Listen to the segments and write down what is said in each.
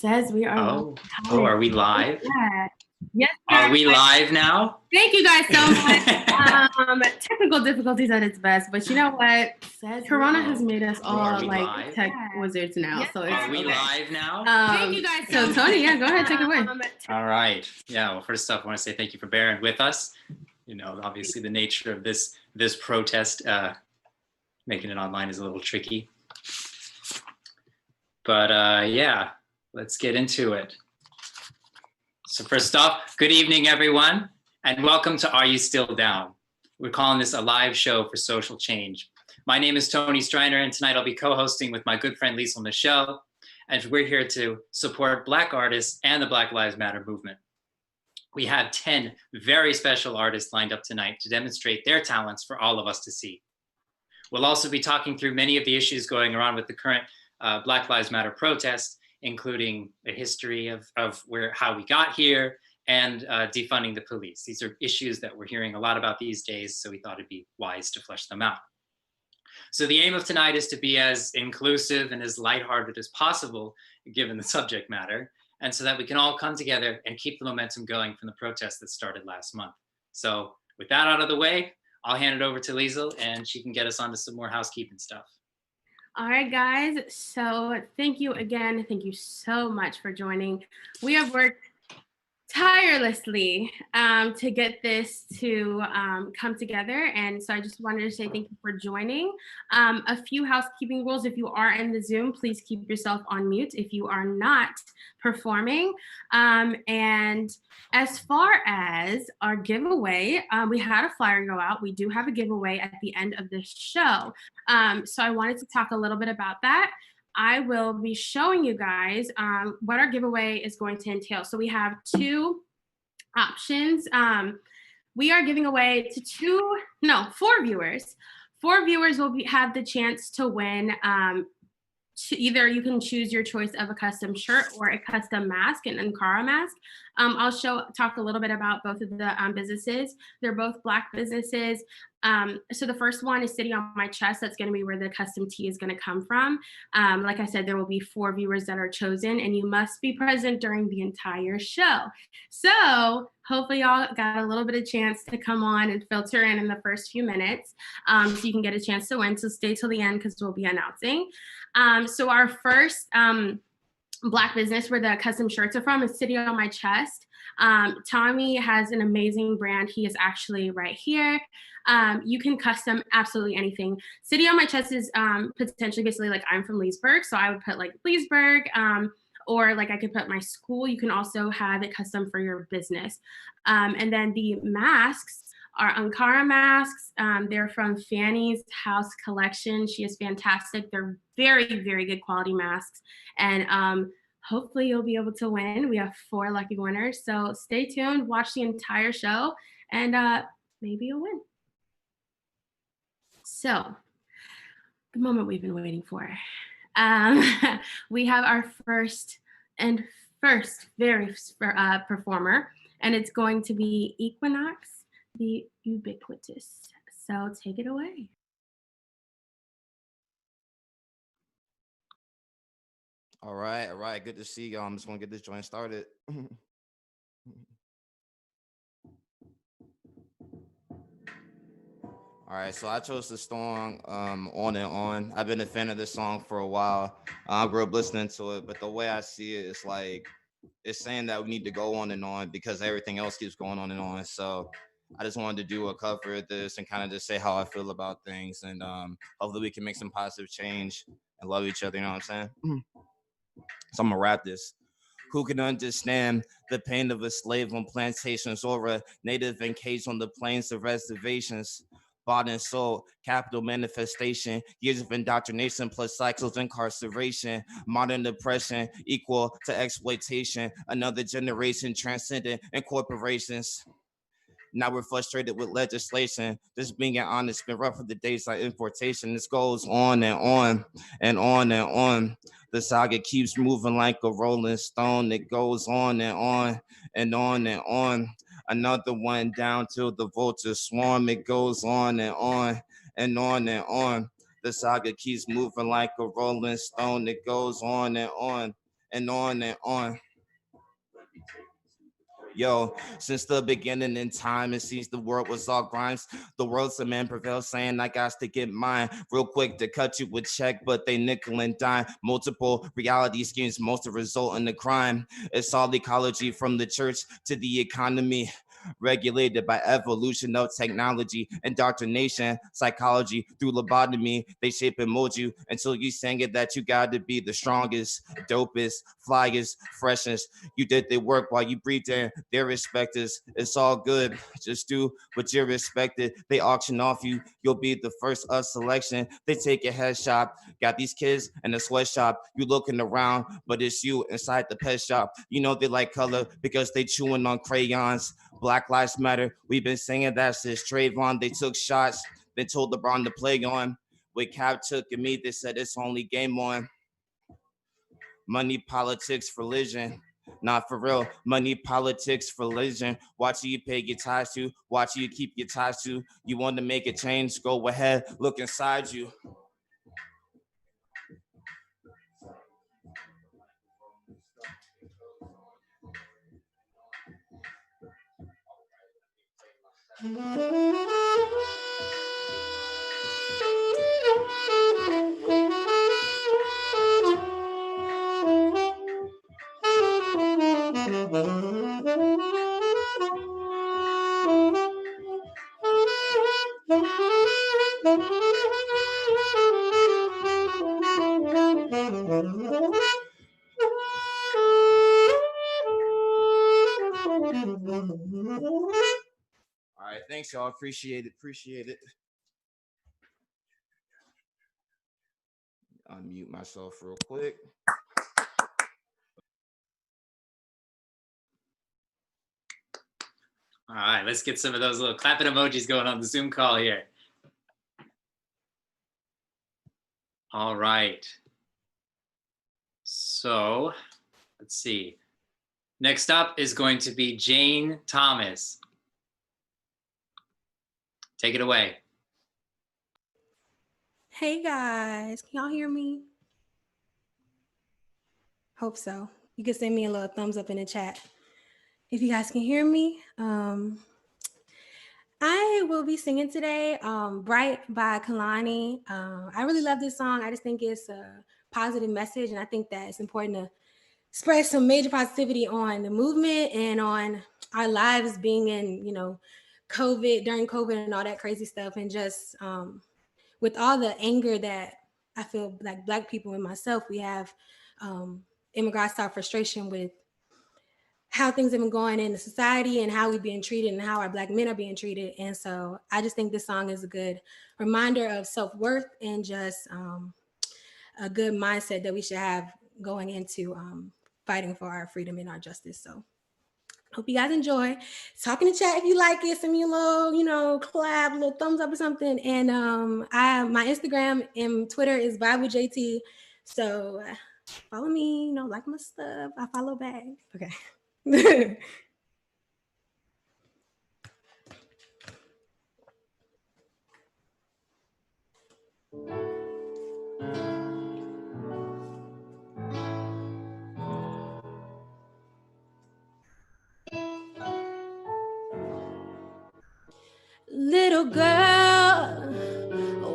says we are Oh, are we live? Yeah. Yes, are we live now? Thank you guys so much. Technical difficulties at its best, but you know what? Corona has made us all like live? Tech wizards now. Yes, so it's are we live now? Thank you guys. So Tony, yeah, go ahead, take it away. All right. Yeah. Well, first off, I want to say thank you for bearing with us. You know, obviously the nature of this protest, making it online is a little tricky. But yeah, let's get into it. So first off, good evening, everyone, and welcome to Are You Still Down? We're calling this a live show for social change. My name is Tony Striner, and tonight I'll be co-hosting with my good friend Liesl Michelle, and we're here to support Black artists and the Black Lives Matter movement. We have 10 very special artists lined up tonight to demonstrate their talents for all of us to see. We'll also be talking through many of the issues going around with the current Black Lives Matter protest, including the history of how we got here and defunding the police. These are issues that we're hearing a lot about these days, so we thought it'd be wise to flesh them out. So the aim of tonight is to be as inclusive and as lighthearted as possible, given the subject matter, and so that we can all come together and keep the momentum going from the protest that started last month. So with that out of the way, I'll hand it over to Liesl and she can get us onto some more housekeeping stuff. All right, guys. So thank you again. Thank you so much for joining. We have worked tirelessly to get this to come together. And so I just wanted to say thank you for joining. A few housekeeping rules. If you are in the Zoom, please keep yourself on mute if you are not performing. And as far as our giveaway, we had a flyer go out. We do have a giveaway at the end of the show. So I wanted to talk a little bit about that. I will be showing you guys what our giveaway is going to entail. So we have two options. We are giving away to four viewers. Four viewers will have the chance to win. Either you can choose your choice of a custom shirt or a custom mask, an Ankara mask. I'll talk a little bit about both of the businesses. They're both Black businesses. So the first one is City on My Chest. That's going to be where the custom tee is going to come from. Like I said, there will be four viewers that are chosen, and you must be present during the entire show. So hopefully y'all got a little bit of chance to come on and filter in the first few minutes, so you can get a chance to win. So stay till the end because we'll be announcing. So our first Black business where the custom shirts are from is City on My Chest. Tommy has an amazing brand. He is actually right here. You can custom absolutely anything. City on My Chest is potentially basically like I'm from Leesburg, so I would put like Leesburg, or like I could put my school. You can also have it custom for your business. And then the masks are Ankara masks. They're from Fanny's House Collection. She is fantastic. They're very, very good quality masks. And hopefully you'll be able to win. We have 4 lucky winners. So stay tuned, watch the entire show, and maybe you'll win. So the moment we've been waiting for. We have our first performer, and it's going to be Equinox, the Ubiquitous. So take it away. All right. Good to see y'all. I'm just gonna get this joint started. All right, so I chose the song On and On. I've been a fan of this song for a while. I grew up listening to it, but the way I see it, it's like it's saying that we need to go on and on because everything else keeps going on and on. So I just wanted to do a cover of this and kind of just say how I feel about things, and hopefully we can make some positive change and love each other. You know what I'm saying? So I'm gonna rap this. Who can understand the pain of a slave on plantations or a native encaged on the plains of reservations? Bought and sold, capital manifestation, years of indoctrination plus cycles of incarceration, modern oppression equal to exploitation, another generation transcendent in corporations. Now we're frustrated with legislation. Just being honest, been rough for the days like importation. This goes on and on and on and on. The saga keeps moving like a rolling stone. It goes on and on and on and on. Another one down till the vultures swarm. It goes on and on and on and on. The saga keeps moving like a rolling stone. It goes on and on and on and on. Yo, since the beginning in time, it seems the world was all grinds. The world's a man prevails, saying I got to get mine. Real quick to cut you with check, but they nickel and dime. Multiple reality schemes, most of result in the crime. It's all ecology from the church to the economy. Regulated by evolution of technology, indoctrination, psychology through lobotomy. They shape and mold you until you sang it that you got to be the strongest, dopest, flyest, freshest. You did their work while you breathed in their respecters. It's all good. Just do what you're respected. They auction off you. You'll be the first of selection. They take your headshot. Got these kids in the sweatshop. You looking around, but it's you inside the pet shop. You know they like color because they chewing on crayons. Black Lives Matter. We've been saying that since Trayvon. They took shots, then told LeBron to play on. With Cap took and me, they said it's only game on. Money, politics, religion. Not for real. Money, politics, religion. Watch who you pay your ties to. Watch who you keep your ties to. You want to make a change? Go ahead. Look inside you. All right, thanks, y'all. Appreciate it. Appreciate it. Unmute myself real quick. All right, let's get some of those little clapping emojis going on the Zoom call here. All right. So let's see. Next up is going to be Jane Thomas. Take it away. Hey guys, can y'all hear me? Hope so. You can send me a little thumbs up in the chat if you guys can hear me. I will be singing today, Bright by Kalani. I really love this song. I just think it's a positive message, and I think that it's important to spread some major positivity on the movement and on our lives being in, COVID, during COVID and all that crazy stuff, and just with all the anger that I feel like Black people and myself, we have in regards to our frustration with how things have been going in the society and how we're being treated and how our Black men are being treated. And so I just think this song is a good reminder of self-worth and just a good mindset that we should have going into fighting for our freedom and our justice. So hope you guys enjoy. Talk in the chat if you like it. Send me a little, clap, a little thumbs up or something. And my Instagram and Twitter is BibleJT. So follow me, like my stuff. I follow back. Okay. Little girl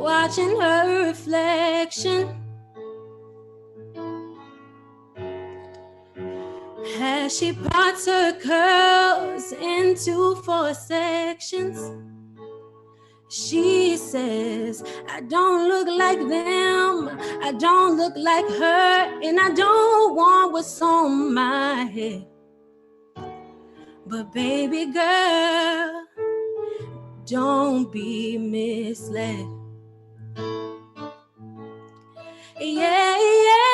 watching her reflection as she parts her curls into 4 sections. She says, I don't look like them, I don't look like her, and I don't want what's on my head. But baby girl, don't be misled. Yes,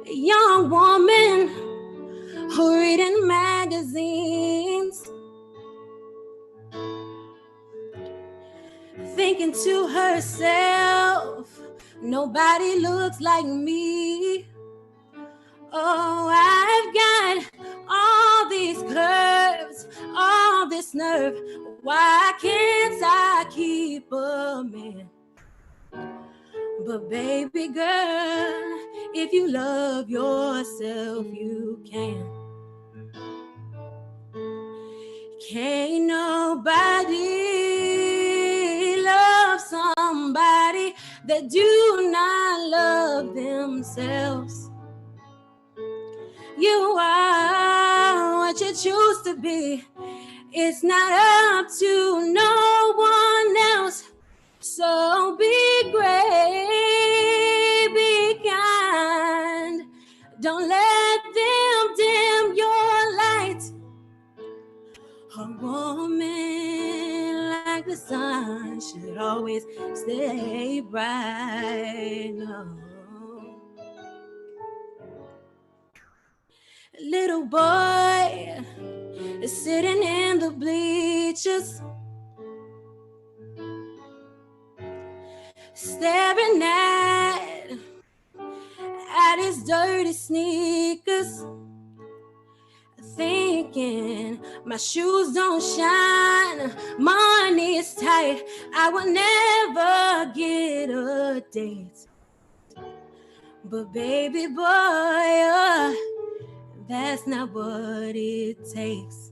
young woman who reading magazines, thinking to herself, nobody looks like me. Oh, I've got all these curves, all this nerve. Why can't I keep a man? But baby girl, If you love yourself, you can. Can't nobody love somebody that do not love themselves. You are what you choose to be. It's not up to no one else. So be great, be kind. Don't let them dim your light. A woman like the sun should always stay bright. No. Little boy is sitting in the bleachers, staring at his dirty sneakers, thinking my shoes don't shine, money is tight, I will never get a date. But baby boy, that's not what it takes.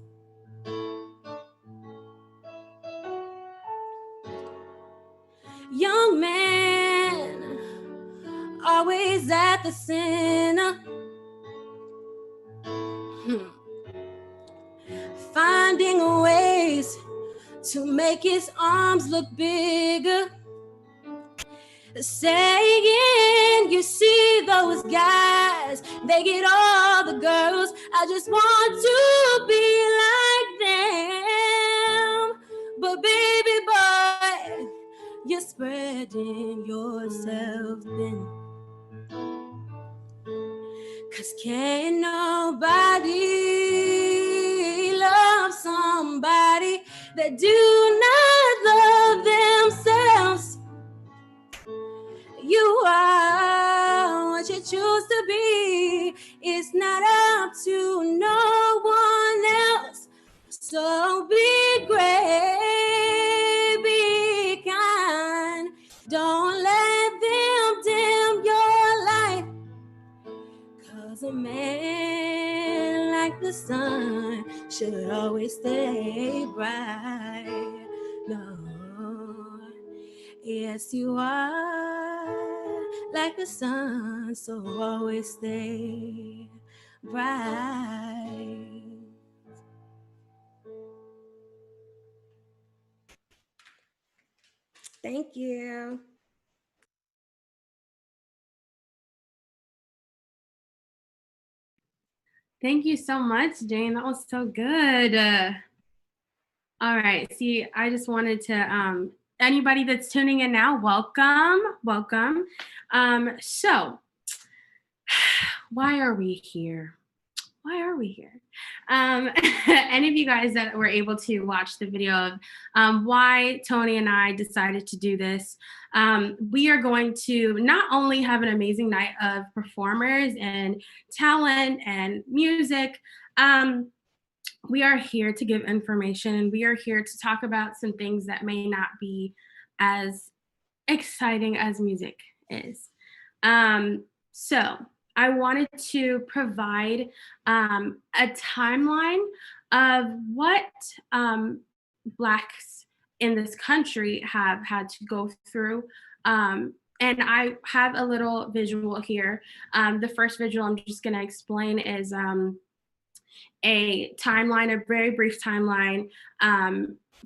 Young man, always at the center, finding ways to make his arms look bigger, saying, you see those guys, they get all the girls, I just want to be like them. But baby boy, you're spreading yourself thin. 'Cause can't nobody love somebody that do not love themselves. You are what you choose to be. It's not up to no one else. So be great, be kind. Don't let them dim your light. 'Cause a man like the sun should always stay bright. No. Yes, you are like the sun, so always stay bright. Thank you. Thank you so much, Jane. That was so good. All right. See, I just wanted to, anybody that's tuning in now, welcome, welcome. So, why are we here? Why are we here? Any of you guys that were able to watch the video of why Tony and I decided to do this, we are going to not only have an amazing night of performers and talent and music, we are here to give information, and we are here to talk about some things that may not be as exciting as music is. So I wanted to provide a timeline of what Blacks in this country have had to go through. And I have a little visual here. The first visual I'm just going to explain is a timeline, a very brief timeline,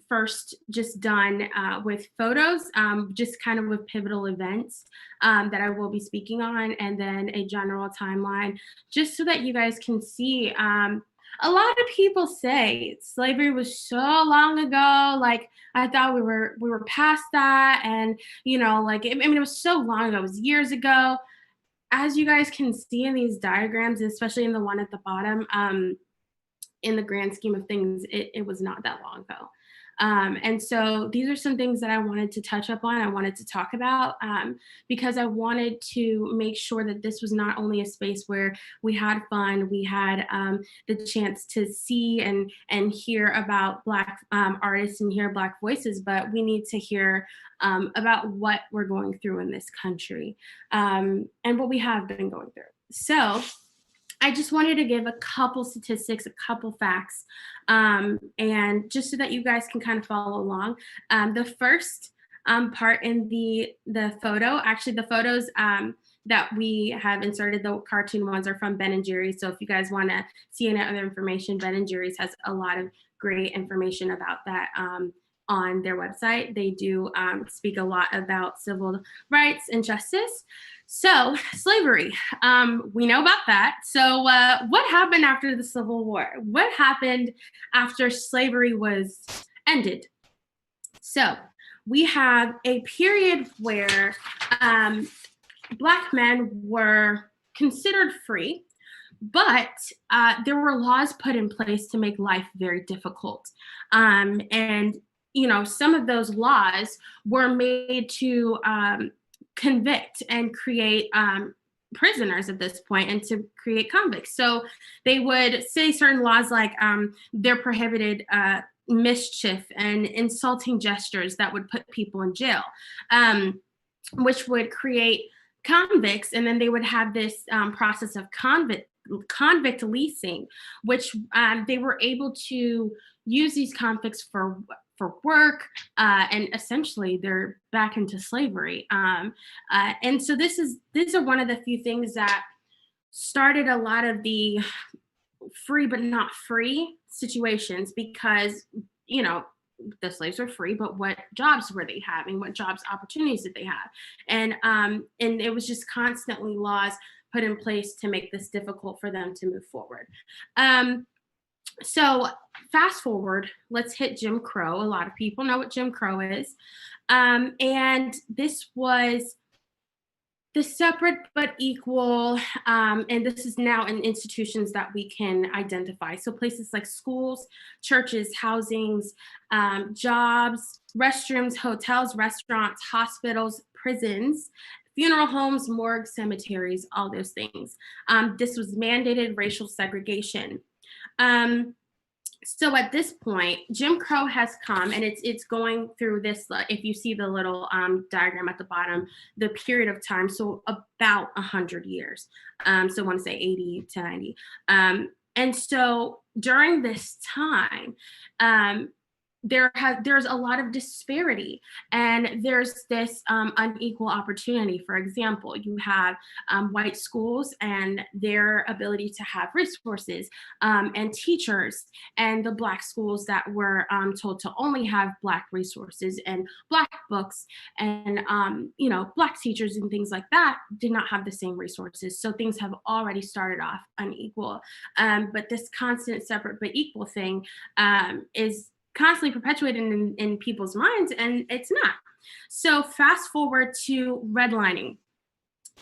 first just done with photos, just kind of with pivotal events that I will be speaking on, and then a general timeline, just so that you guys can see. A lot of people say slavery was so long ago, like I thought we were past that, and you know, like I mean, it was so long ago, it was years ago. As you guys can see in these diagrams, especially in the one at the bottom, in the grand scheme of things, it was not that long ago. And so these are some things that I wanted to touch up on, I wanted to talk about, because I wanted to make sure that this was not only a space where we had fun, we had the chance to see and hear about Black artists and hear Black voices, but we need to hear about what we're going through in this country, and what we have been going through. So I just wanted to give a couple statistics, a couple facts, and just so that you guys can kind of follow along. The first part in the photo, actually the photos that we have inserted, the cartoon ones, are from Ben & Jerry's. So if you guys want to see any other information, Ben & Jerry's has a lot of great information about that on their website. They do speak a lot about civil rights and justice. So slavery, we know about that. So what happened after the Civil War? What happened after slavery was ended? So we have a period where Black men were considered free, but there were laws put in place to make life very difficult. And you know, some of those laws were made to convict and create prisoners at this point, and to create convicts. So they would say certain laws like they're prohibited mischief and insulting gestures that would put people in jail, which would create convicts. And then they would have this process of convict leasing, which they were able to use these convicts for work, and essentially they're back into slavery. And so these are one of the few things that started a lot of the free but not free situations, because, you know, the slaves were free, but what jobs were they having? What jobs opportunities did they have? And it was just constantly laws put in place to make this difficult for them to move forward. So fast forward, let's hit Jim Crow. A lot of people know what Jim Crow is. And this was the separate but equal, and this is now in institutions that we can identify. So places like schools, churches, housings, jobs, restrooms, hotels, restaurants, hospitals, prisons, funeral homes, morgues, cemeteries, all those things. This was mandated racial segregation. So at this point, Jim Crow has come, and it's going through this, if you see the little diagram at the bottom, the period of time, so about 100 years. So I want to say 80 to 90. And so during this time, there's a lot of disparity, and there's this unequal opportunity. For example, you have white schools and their ability to have resources and teachers, and the Black schools that were told to only have Black resources and Black books, and you know, Black teachers and things like that did not have the same resources. So things have already started off unequal. But this constant separate but equal thing is constantly perpetuated in people's minds, and it's not. So fast forward to redlining.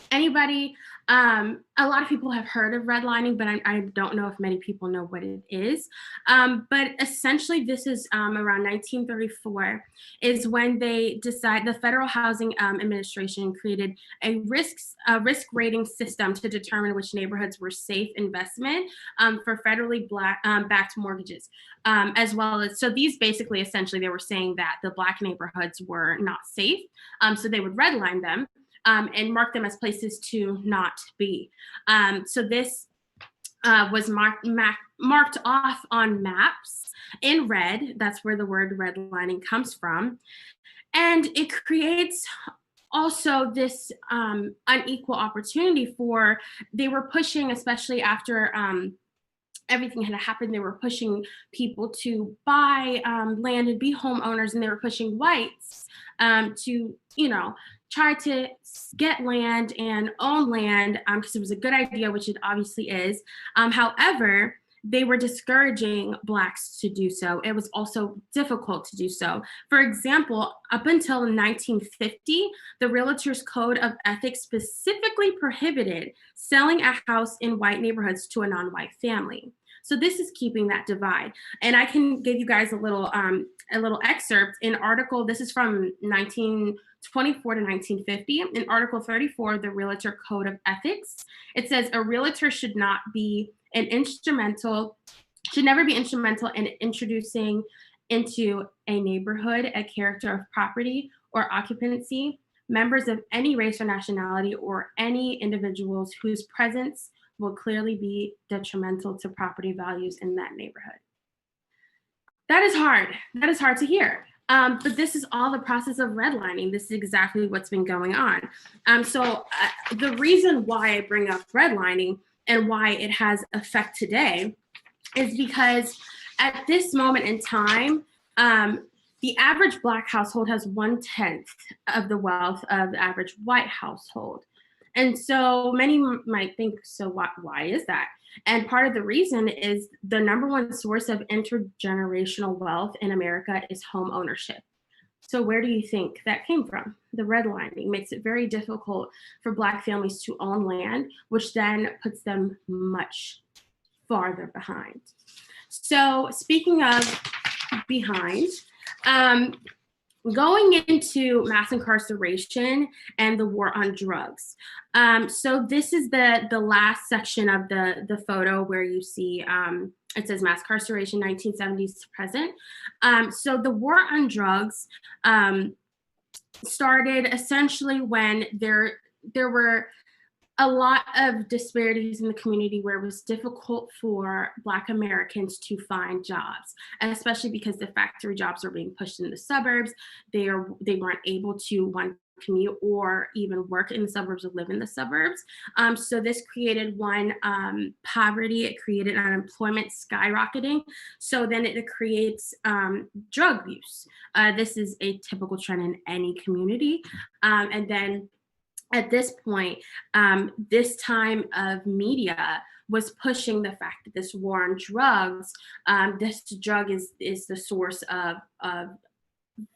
Anybody, a lot of people have heard of redlining, but I don't know if many people know what it is. But essentially this is around 1934 is when they decide, the Federal Housing Administration created a risk rating system to determine which neighborhoods were safe investment for federally backed mortgages, as well as, so these basically essentially they were saying that the Black neighborhoods were not safe. So they would redline them. And mark them as places to not be. So this was marked off on maps in red. That's where the word redlining comes from. And it creates also this unequal opportunity for, they were pushing, especially after everything had happened, they were pushing people to buy land and be homeowners, and they were pushing whites to, you know, try to get land and own land because it was a good idea, which it obviously is. However, they were discouraging Blacks to do so. It was also difficult to do so. For example, up until 1950, the Realtors Code of Ethics specifically prohibited selling a house in white neighborhoods to a non-white family. So this is keeping that divide. And I can give you guys a little a little excerpt in article, this is from 1924 to 1950, in Article 34, the Realtor Code of Ethics. It says a realtor should never be instrumental in introducing into a neighborhood a character of property or occupancy, members of any race or nationality, or any individuals whose presence will clearly be detrimental to property values in that neighborhood. That is hard. That is hard to hear. But this is all the process of redlining. This is exactly what's been going on. So the reason why I bring up redlining and why it has effect today is because at this moment in time, the average Black household has 1/10 of the wealth of the average white household. And so many might think, so why is that? And part of the reason is the number one source of intergenerational wealth in America is home ownership. So where do you think that came from? The redlining makes it very difficult for Black families to own land, which then puts them much farther behind. So speaking of behind, going into mass incarceration and the war on drugs. So this is the last section of the photo where you see it says mass incarceration 1970s to present. So the war on drugs started essentially when there were a lot of disparities in the community where it was difficult for Black Americans to find jobs, especially because the factory jobs are being pushed in the suburbs. They weren't able to commute or even work in the suburbs or live in the suburbs. So this created poverty. It created unemployment skyrocketing. So then it creates drug use. This is a typical trend in any community. And then at this point, this time of media was pushing the fact that this war on drugs, this drug is the source of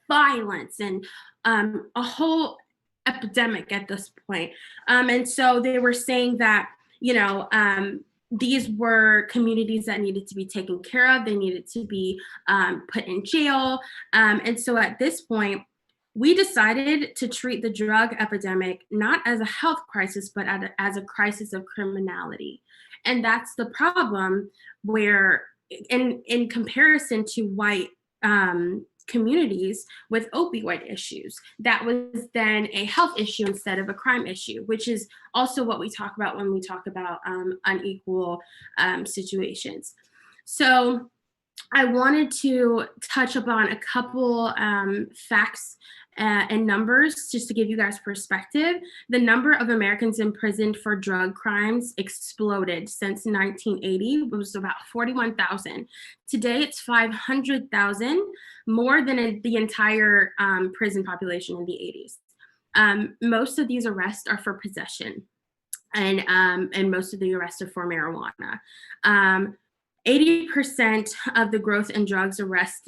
violence and a whole epidemic at this point. And so they were saying that, these were communities that needed to be taken care of. They needed to be put in jail. And so at this point, we decided to treat the drug epidemic not as a health crisis, but as a crisis of criminality. And that's the problem where, in comparison to white communities with opioid issues, that was then a health issue instead of a crime issue, which is also what we talk about when we talk about unequal situations. So I wanted to touch upon a couple facts and numbers just to give you guys perspective. The number of Americans imprisoned for drug crimes exploded since 1980. It was about 41,000. Today, it's 500,000, more than the entire prison population in the 80s. Most of these arrests are for possession, and most of the arrests are for marijuana. 80% of the growth in drugs arrests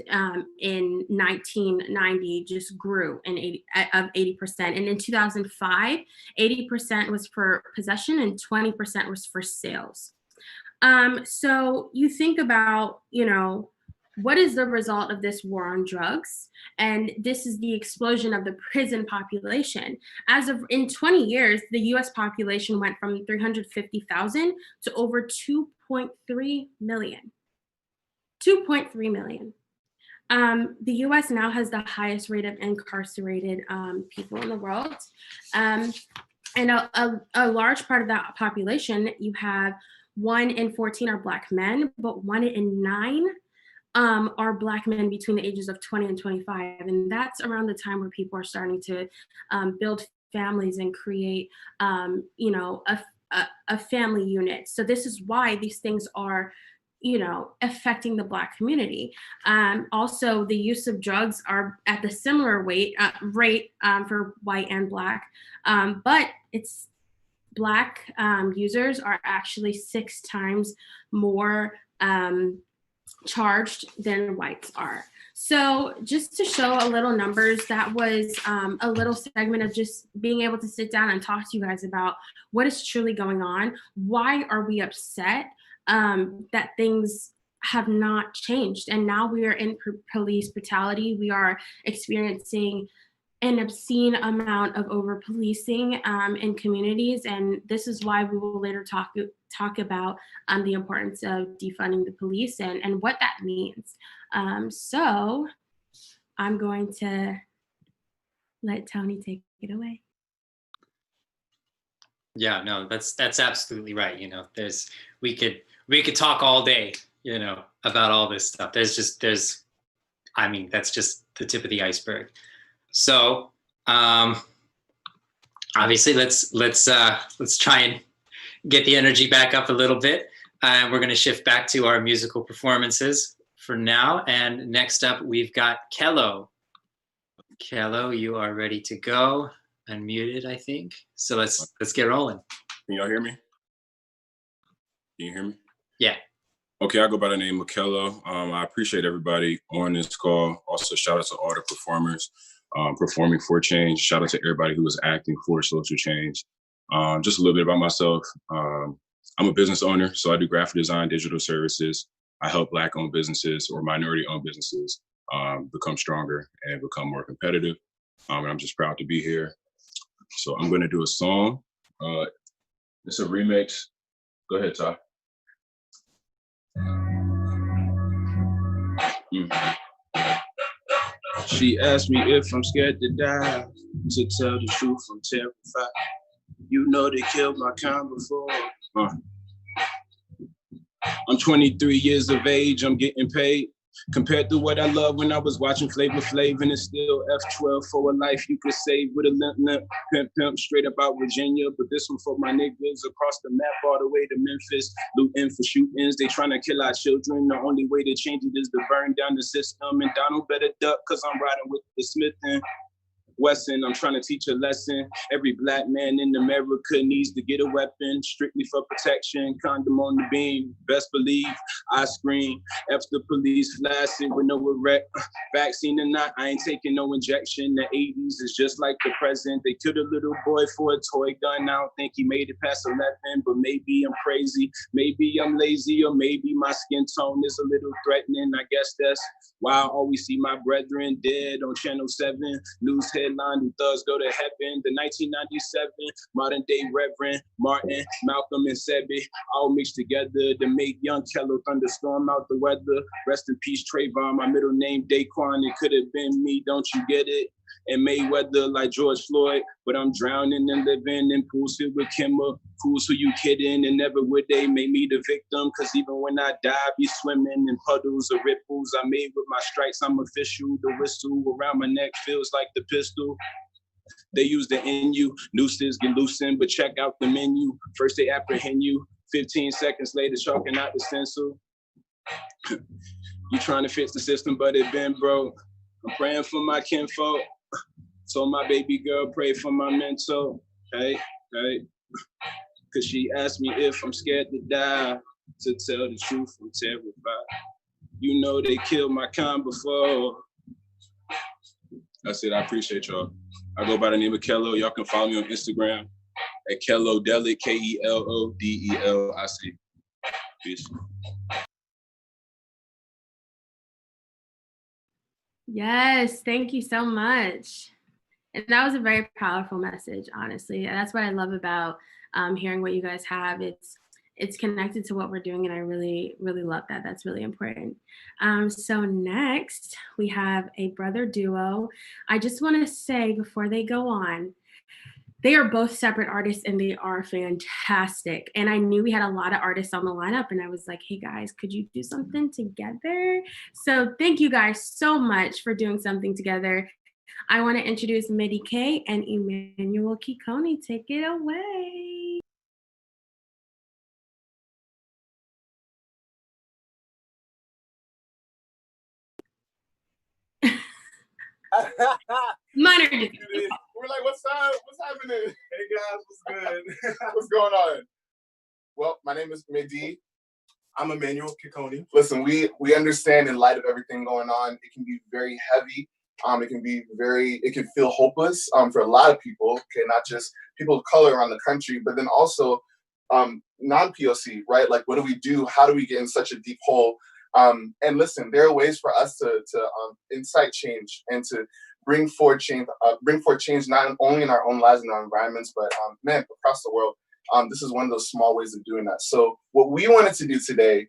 in 1990 just grew of 80%. And in 2005, 80% was for possession and 20% was for sales. So you think about, what is the result of this war on drugs? And this is the explosion of the prison population. In 20 years, the US population went from 350,000 to over 2.3 million. 2.3 million. The US now has the highest rate of incarcerated people in the world. And a large part of that population, you have 1 in 14 are Black men, but 1 in 9 are Black men between the ages of 20 and 25. And that's around the time where people are starting to build families and create, a family unit. So this is why these things are, affecting the Black community. Also, the use of drugs are at the similar rate for white and Black, but it's Black users are actually 6 times more charged than whites are. So just to show a little numbers, that was a little segment of just being able to sit down and talk to you guys about what is truly going on. Why are we upset that things have not changed. And now we are in police brutality. We are experiencing an obscene amount of over policing in communities. And this is why we will later talk about the importance of defunding the police and what that means. So I'm going to let Tony take it away. Yeah, no, that's absolutely right. We could talk all day, about all this stuff. That's just the tip of the iceberg. So obviously let's try and get the energy back up a little bit. We're going to shift back to our musical performances for now. And next up, we've got Kello. Kello, you are ready to go. Unmuted, I think. So let's get rolling. Can y'all hear me? Can you hear me? Yeah. Okay, I go by the name of Kello. I appreciate everybody on this call. Also, shout out to all the performers performing for change. Shout out to everybody who is acting for social change. Just a little bit about myself. I'm a business owner, so I do graphic design, digital services. I help Black-owned businesses or minority-owned businesses become stronger and become more competitive. And I'm just proud to be here. So I'm going to do a song. It's a remix. Go ahead, Ty. She asked me if I'm scared to die. To tell the truth, I'm terrified. You know they killed my kind before. I'm 23 years of age, I'm getting paid. Compared to what I loved when I was watching Flavor Flav, and it's still F12 for a life you could save with a limp, pimp, straight about Virginia. But this one for my niggas across the map all the way to Memphis, looting for shootings. They trying to kill our children. The only way to change it is to burn down the system. And Donald better duck, cause I'm riding with the Smith and Wesson. I'm trying to teach a lesson. Every Black man in America needs to get a weapon, strictly for protection. Condom on the beam, best believe I scream. F the police flaccid with no erect. Vaccine or not, I ain't taking no injection. The 80s is just like the present. They killed a little boy for a toy gun. I don't think he made it past 11, but maybe I'm crazy. Maybe I'm lazy, or maybe my skin tone is a little threatening. I guess that's why I always see my brethren dead on Channel 7. News headline, do thugs go to heaven? The 1997 modern day Reverend Martin, Malcolm, and Sebi all mixed together to make young Kello thunderstorm out the weather. Rest in peace, Trayvon. My middle name Daquan. It could have been me, don't you get it? And Mayweather like George Floyd, but I'm drowning and living in pools filled with Kimber. Fools who you kidding, and never would they make me the victim. Cause even when I die, I be swimming in puddles of ripples. I made with my stripes, I'm official. The whistle around my neck feels like the pistol. They use the NU, nooses get loosened, but check out the menu. First they apprehend you, 15 seconds later chalking out the stencil. You trying to fix the system, but it been broke. I'm praying for my kinfolk. Told my baby girl, pray for my mental. Hey. Cause she asked me if I'm scared to die. To tell the truth, I'm terrified. You know they killed my kind before. That's it, I appreciate y'all. I go by the name of Kello. Y'all can follow me on Instagram at Kello Delic, KELODELIC. Peace. Yes, thank you so much. And that was a very powerful message, honestly. And that's what I love about hearing what you guys have. It's connected to what we're doing, and I really, really love that. That's really important. So next, we have a brother duo. I just want to say before they go on, they are both separate artists and they are fantastic. And I knew we had a lot of artists on the lineup, and I was like, hey guys, could you do something together? So thank you guys so much for doing something together. I want to introduce Midi K and Emmanuel Kikoni. Take it away. Minor. We're like, what's up? What's happening? Hey guys, what's good? What's going on? Well, my name is Midi. I'm Emmanuel Kikoni. Listen, we understand in light of everything going on, it can be very heavy. It can feel hopeless for a lot of people, okay, not just people of color around the country, but then also non-POC, right? Like, what do we do? How do we get in such a deep hole? And listen, there are ways for us to incite change and to bring forward change not only in our own lives and our environments, but man, across the world. This is one of those small ways of doing that. So what we wanted to do today,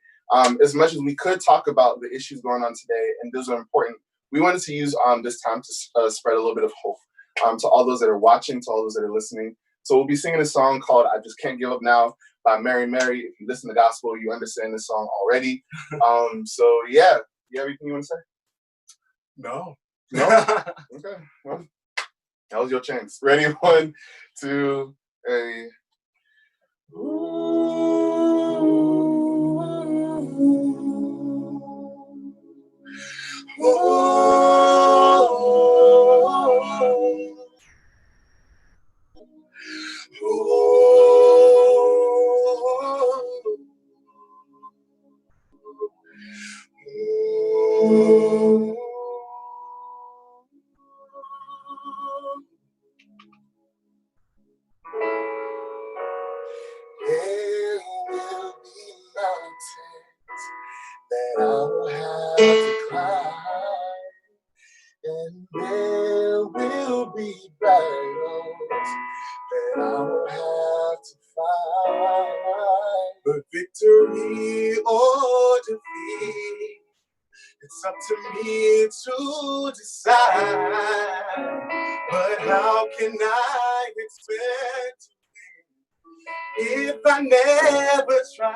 as much as we could talk about the issues going on today, and those are important, we wanted to use this time to spread a little bit of hope to all those that are watching, to all those that are listening. So we'll be singing a song called "I Just Can't Give Up Now" by Mary Mary. If you listen to gospel, you understand this song already. So yeah, you have anything you want to say? No. No? Okay. Well, that was your chance. Ready? 1, 2, 3. There will be mountains that I will have to climb, and there will be battles that I will have to fight. But victory or defeat, it's up to me to decide. But how can I expect if I never try?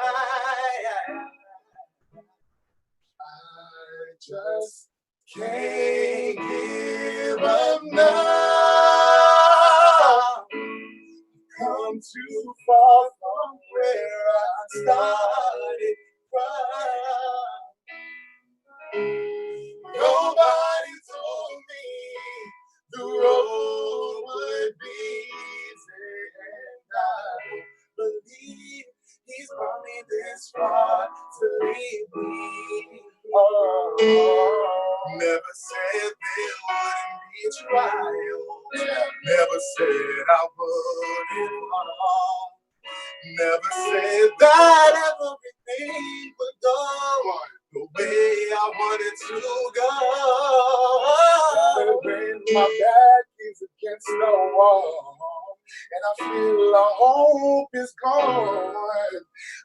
I just can't give up now. Come too far from where I started from. Nobody told me the road would be easy, and I believe He's brought me this far to leave me. Oh, never said there wouldn't be trials. Never said I wouldn't fall. Never said that everything would go the way I wanted to go. When my back is against the wall and I feel all hope is gone,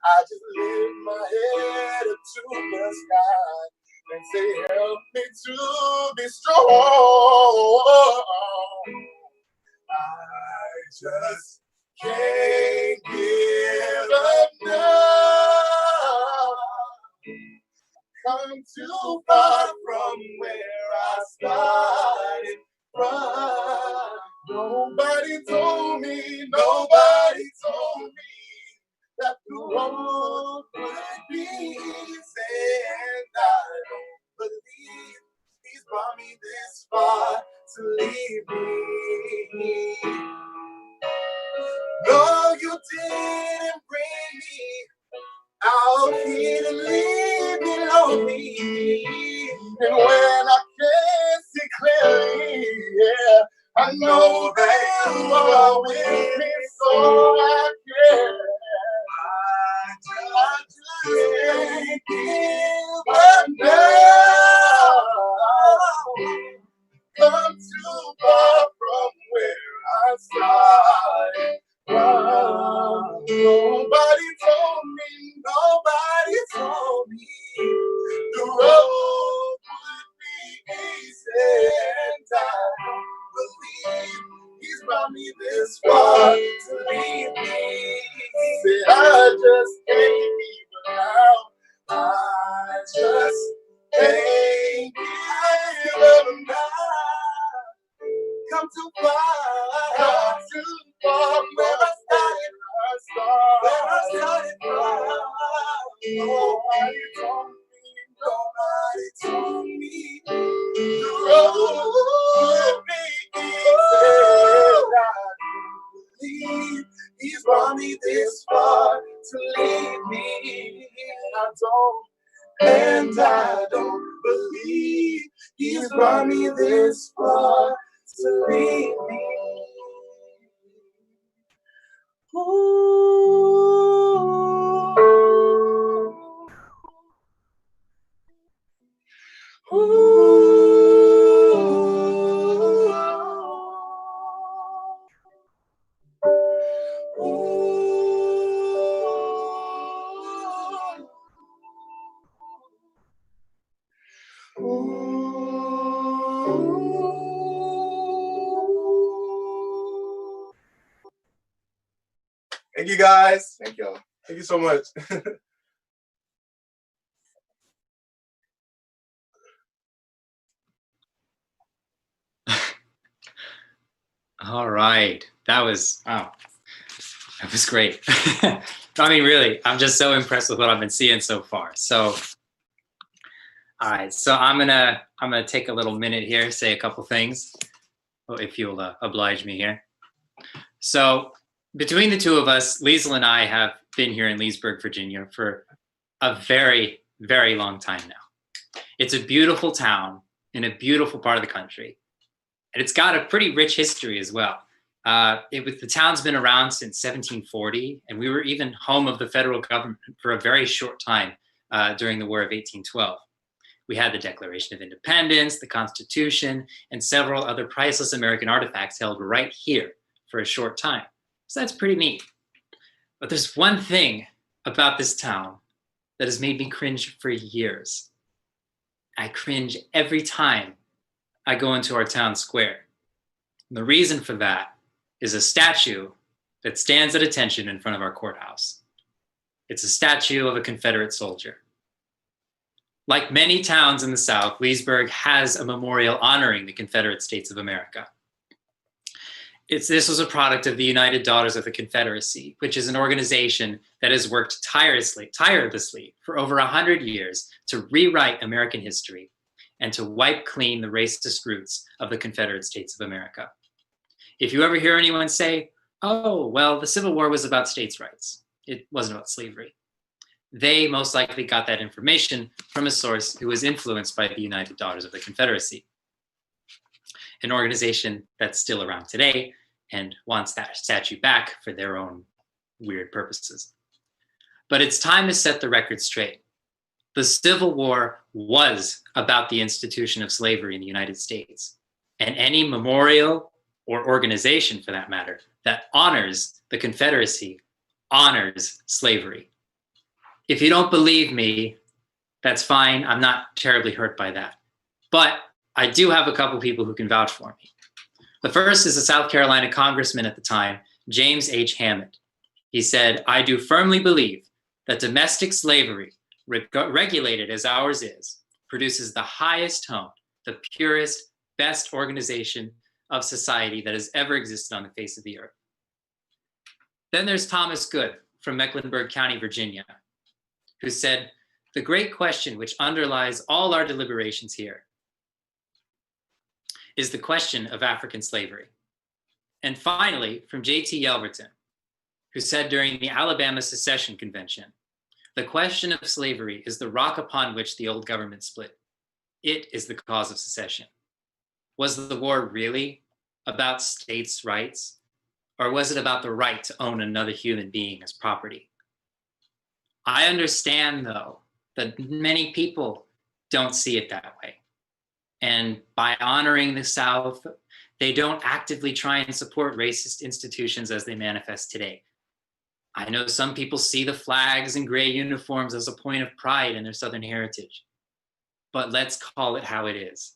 I just lift my head up to the sky and say, help me to be strong. I just can't give up now. Come too far from where I started from. Nobody told me that the road would be easy, and I don't believe He's brought me this far to leave me. No, you didn't bring me out here to leave me lonely. And when I can't see clearly, yeah, I know that you are with me, so I can. I just can't give up now. Come too far from where I started from. Nobody told me the road would be easy, and I don't believe He's brought me this far to leave me. Say, I just can't give up now. I just can't give up now. Come too far from where I started from. Nobody told me the road would be easy. I believe He's brought me this far to leave me. And I don't believe He's brought me this far to leave me. Ooh. Thank you guys. Thank y'all. Thank you so much. All right. That was great. I mean, really, I'm just so impressed with what I've been seeing so far. So, all right. So I'm gonna take a little minute here, say a couple things, if you'll oblige me here. So between the two of us, Liesl and I have been here in Leesburg, Virginia for a very, very long time now. It's a beautiful town in a beautiful part of the country. And it's got a pretty rich history as well. The town's been around since 1740, and we were even home of the federal government for a very short time during the War of 1812. We had the Declaration of Independence, the Constitution, and several other priceless American artifacts held right here for a short time. So that's pretty neat. But there's one thing about this town that has made me cringe for years. I cringe every time I go into our town square. And the reason for that is a statue that stands at attention in front of our courthouse. It's a statue of a Confederate soldier. Like many towns in the South, Leesburg has a memorial honoring the Confederate States of America. This was a product of the United Daughters of the Confederacy, which is an organization that has worked tirelessly for over 100 years to rewrite American history and to wipe clean the racist roots of the Confederate States of America. If you ever hear anyone say, oh, well, the Civil War was about states' rights, it wasn't about slavery, they most likely got that information from a source who was influenced by the United Daughters of the Confederacy, an organization that's still around today and wants that statue back for their own weird purposes. But it's time to set the record straight. The Civil War was about the institution of slavery in the United States, and any memorial or organization, for that matter, that honors the Confederacy honors slavery. If you don't believe me, that's fine. I'm not terribly hurt by that. But I do have a couple people who can vouch for me. The first is a South Carolina congressman at the time, James H. Hammond. He said, I do firmly believe that domestic slavery, regulated as ours is, produces the highest honed, the purest, best organization of society that has ever existed on the face of the earth. Then there's Thomas Good from Mecklenburg County, Virginia, who said, the great question which underlies all our deliberations here is the question of African slavery. And finally, from J.T. Yelverton, who said during the Alabama Secession Convention, the question of slavery is the rock upon which the old government split. It is the cause of secession. Was the war really about states' rights? Or was it about the right to own another human being as property? I understand, though, that many people don't see it that way. And by honoring the South, they don't actively try and support racist institutions as they manifest today. I know some people see the flags and gray uniforms as a point of pride in their Southern heritage, but let's call it how it is.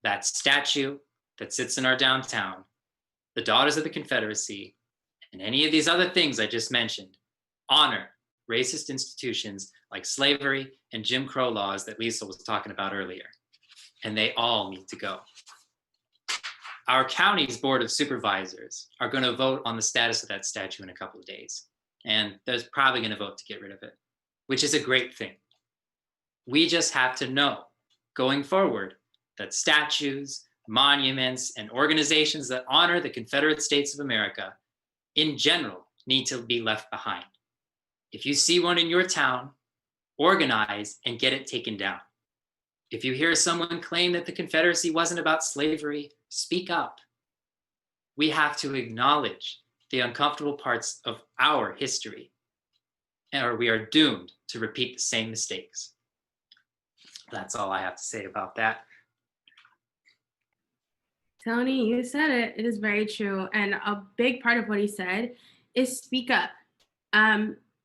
That statue that sits in our downtown, the Daughters of the Confederacy, and any of these other things I just mentioned, honor racist institutions like slavery and Jim Crow laws that Lisa was talking about earlier. And they all need to go. Our county's Board of Supervisors are going to vote on the status of that statue in a couple of days. And they're probably going to vote to get rid of it, which is a great thing. We just have to know going forward that statues, monuments, and organizations that honor the Confederate States of America in general need to be left behind. If you see one in your town, organize and get it taken down. If you hear someone claim that the Confederacy wasn't about slavery, speak up. We have to acknowledge the uncomfortable parts of our history, or we are doomed to repeat the same mistakes. That's all I have to say about that. Tony, you said it. It is very true. And a big part of what he said is speak up.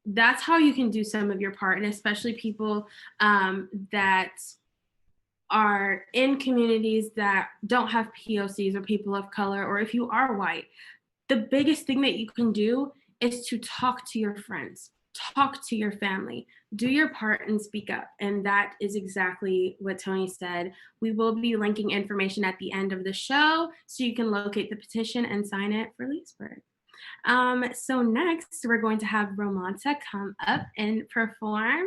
That's how you can do some of your part, and especially people that are in communities that don't have POCs or people of color, or if you are white. The biggest thing that you can do is to talk to your friends, talk to your family, do your part and speak up. And that is exactly what Tony said. We will be linking information at the end of the show so you can locate the petition and sign it for Leesburg. So next, we're going to have Romanta come up and perform,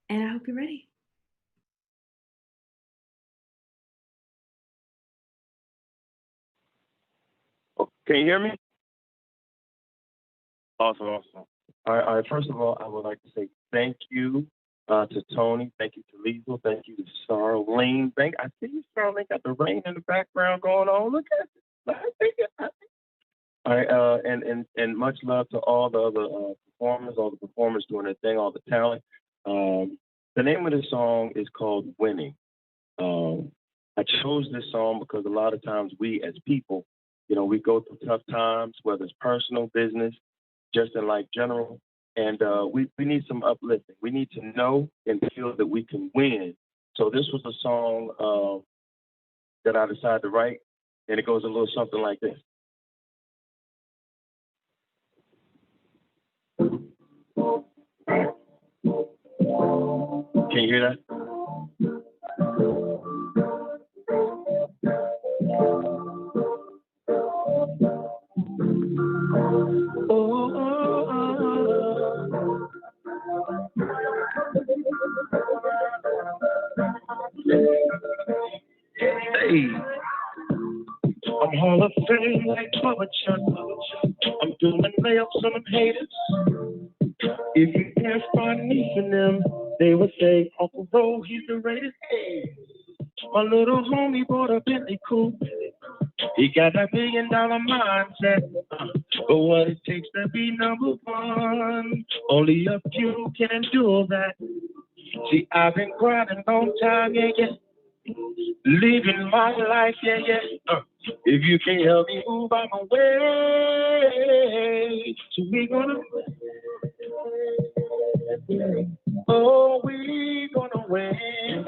and I hope you're ready. Can you hear me? Awesome. All right. First of all, I would like to say thank you to Tony. Thank you to Liesl. Thank you to Starlene. I see you, Starlene, got the rain in the background going on. Look at it. All right. And much love to all the other performers doing their thing, all the talent. The name of the song is called Winning. I chose this song because a lot of times we as people, we go through tough times, whether it's personal, business, just in life general. And we need some uplifting. We need to know and feel that we can win. So this was a song that I decided to write, and it goes a little something like this. Can you hear that? Hey, I'm Hall of Fame like Bubba Chuck. I'm doing layups on them haters. If you can't find me for them, they would say Uncle Ro, he's the greatest. Hey, my little homie bought a Bentley coupe. He got that $1 billion mindset, but what it takes to be number one, only a few can endure that. See, I've been grinding a long time, living my life, if you can't help me move out my way, so we gonna win. Oh, we gonna win.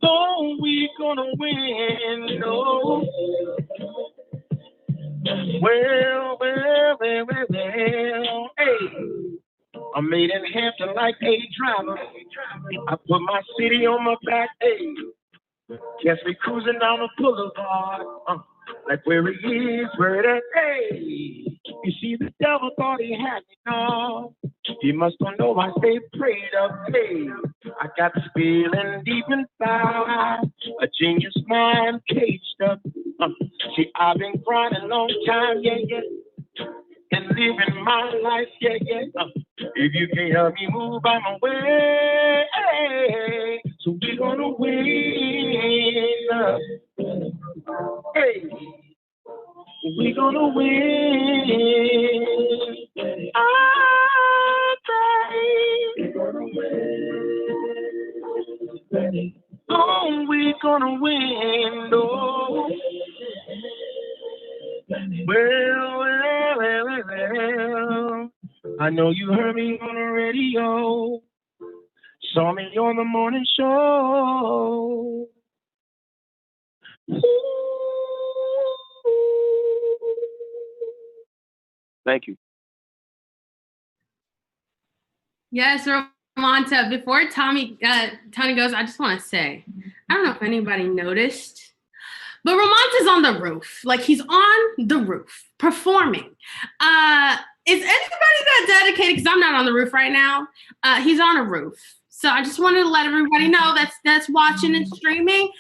Oh, we gonna win. Oh. Well, hey, I'm made in Hampton like a driver. I put my city on my back, hey. Catch me cruising down the boulevard, like where it is, where it is, hey. You see, the devil thought he had me now. He must don't know I stay prayed up, hey. I got this feeling deep inside, a genius mind caged up. See, I've been grinding a long time, and living my life, if you can't help me move out my way, so we gonna win. Hey, we gonna win. I pray. Oh, we gonna win. Oh. Well, I know you heard me on the radio, saw me on the morning show. Thank you. Yes, Romanta. Before Tony goes, I just want to say, I don't know if anybody noticed, but Romanta's on the roof. Like, he's on the roof performing. Is anybody that dedicated? Because I'm not on the roof right now. He's on a roof. So I just wanted to let everybody know that's watching and streaming.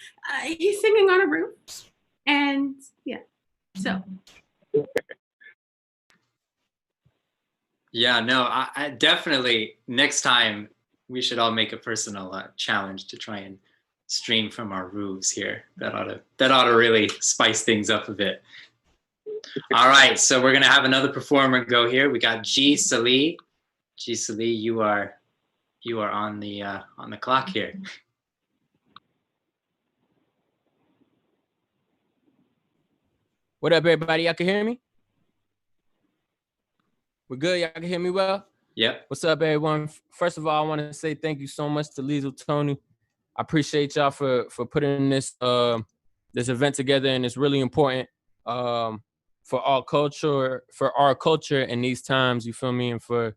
He's singing on a roof. And yeah, so. Yeah, no, I definitely, next time we should all make a personal challenge to try and stream from our roofs here. That ought to really spice things up a bit. All right, so we're gonna have another performer go here. We got G Salih. G Salih, you are on the clock here. What up, everybody? Y'all can hear me? We're good. Y'all can hear me well? Yep. What's up, everyone? First of all, I want to say thank you so much to Liesl, Tony, I appreciate y'all for putting this this event together, and it's really important for our culture in these times. You feel me? And for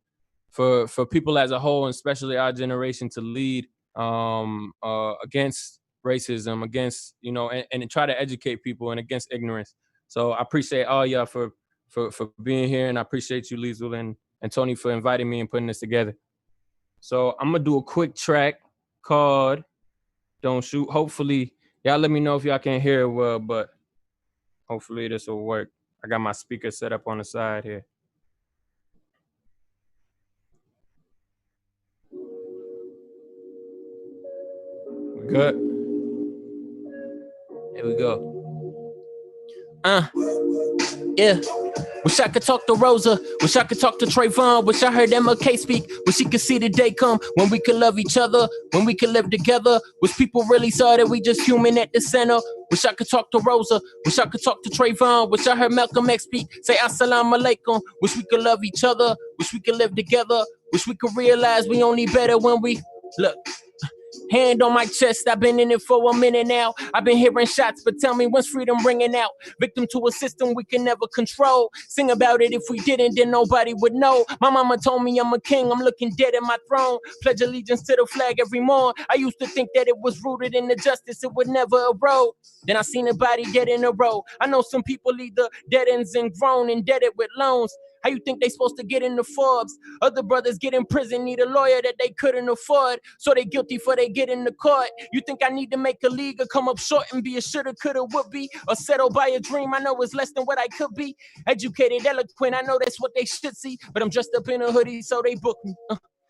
people as a whole, and especially our generation, to lead against racism, against and try to educate people and against ignorance. So I appreciate all y'all for being here, and I appreciate you, Liesl and Tony, for inviting me and putting this together. So I'm gonna do a quick track called "Don't Shoot." Hopefully, y'all let me know if y'all can't hear it well, but hopefully this will work. I got my speaker set up on the side here. We good? Here we go. Yeah. Wish I could talk to Rosa. Wish I could talk to Trayvon. Wish I heard MLK speak. Wish he could see the day come when we could love each other, when we could live together. Wish people really saw that we just human at the center. Wish I could talk to Rosa. Wish I could talk to Trayvon. Wish I heard Malcolm X speak. Say assalamu alaikum. Wish we could love each other. Wish we could live together. Wish we could realize we only better when we look. Hand on my chest, I've been in it for a minute now. I've been hearing shots, but tell me when's freedom ringing out? Victim to a system we can never control. Sing about it, if we didn't, then nobody would know. My mama told me I'm a king, I'm looking dead at my throne. Pledge allegiance to the flag every morn. I used to think that it was rooted in the justice, it would never erode. Then I seen a body dead in a row. I know some people either dead ends and grown, indebted with loans. How you think they supposed to get into Forbes? Other brothers get in prison, need a lawyer that they couldn't afford, so they guilty for they get in the court. You think I need to make a league or come up short and be a shoulda, coulda, would be, or settle by a dream I know is less than what I could be? Educated, eloquent, I know that's what they should see, but I'm dressed up in a hoodie, so they book me.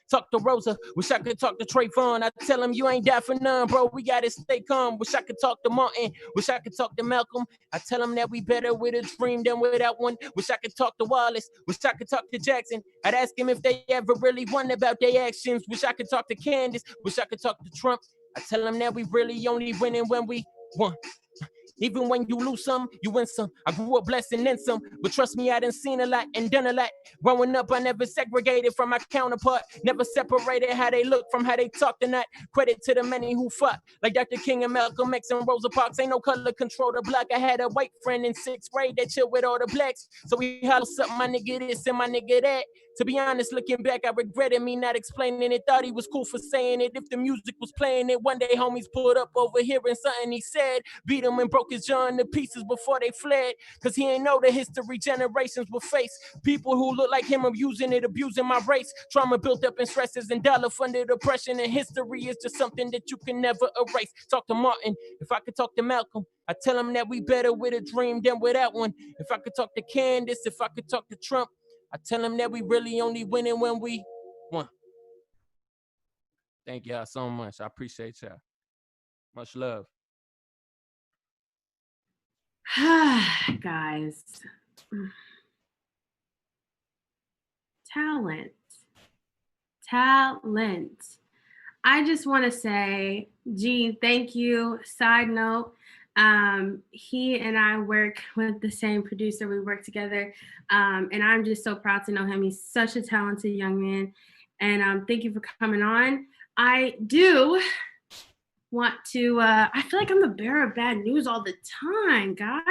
Talk to Rosa, wish I could talk to Trayvon. I tell him you ain't die for none, bro. We gotta stay calm. Wish I could talk to Martin. Wish I could talk to Malcolm. I tell him that we better with a dream than without one. Wish I could talk to Wallace. Wish I could talk to Jackson. I'd ask him if they ever really won about their actions. Wish I could talk to Candace. Wish I could talk to Trump. I tell him that we really only winning when we won. Even when you lose some, you win some. I grew up blessed and then some, but trust me, I done seen a lot and done a lot. Growing up, I never segregated from my counterpart. Never separated how they look from how they talk and not. Credit to the many who fought, like Dr. King and Malcolm X and Rosa Parks. Ain't no color control the block. I had a white friend in 6th grade that chilled with all the blacks. So we holler something, my nigga this and my nigga that. To be honest, looking back, I regretted me not explaining it. Thought he was cool for saying it. If the music was playing it, one day homies pulled up over hearing something he said. Beat him and broke his jaw into pieces before they fled. Cause he ain't know the history generations will face. People who look like him abusing my race. Trauma built up in stresses and dollar funded oppression. And history is just something that you can never erase. Talk to Martin. If I could talk to Malcolm, I tell him that we better with a dream than without one. If I could talk to Candace, if I could talk to Trump, I tell him that we really only winning when we won. Thank y'all so much. I appreciate y'all. Much love. Guys. Talent. I just want to say, Gene, thank you. Side note, he and I work with the same producer. We work together, and I'm just so proud to know him. He's such a talented young man, and thank you for coming on. I do want to, I feel like I'm the bearer of bad news all the time, guys.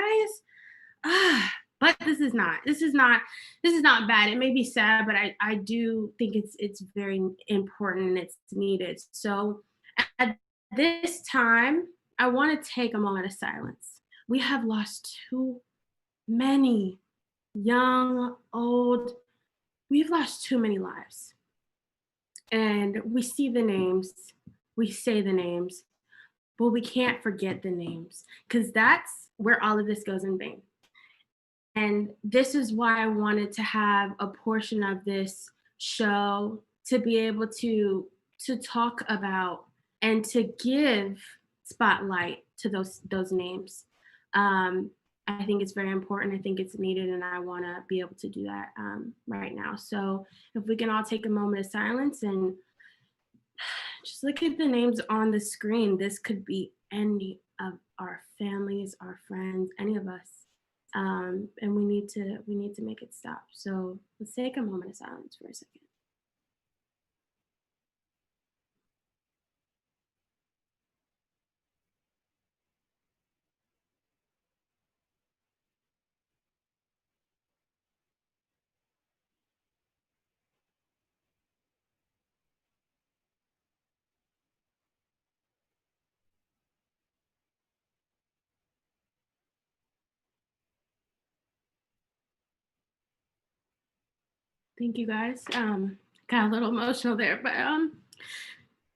But this is not bad. It may be sad, but I do think it's very important and it's needed. So at this time, I want to take a moment of silence. We have lost too many young, old, we've lost too many lives. And we see the names, we say the names, but we can't forget the names because that's where all of this goes in vain. And this is why I wanted to have a portion of this show to be able to talk about and to give spotlight to those names. I think it's very important. I think it's needed, and I want to be able to do that right now. So if we can all take a moment of silence and just look at the names on the screen. This could be any of our families, our friends, any of us. And we need to make it stop. So let's take a moment of silence for a second. Thank you guys. Got a little emotional there, but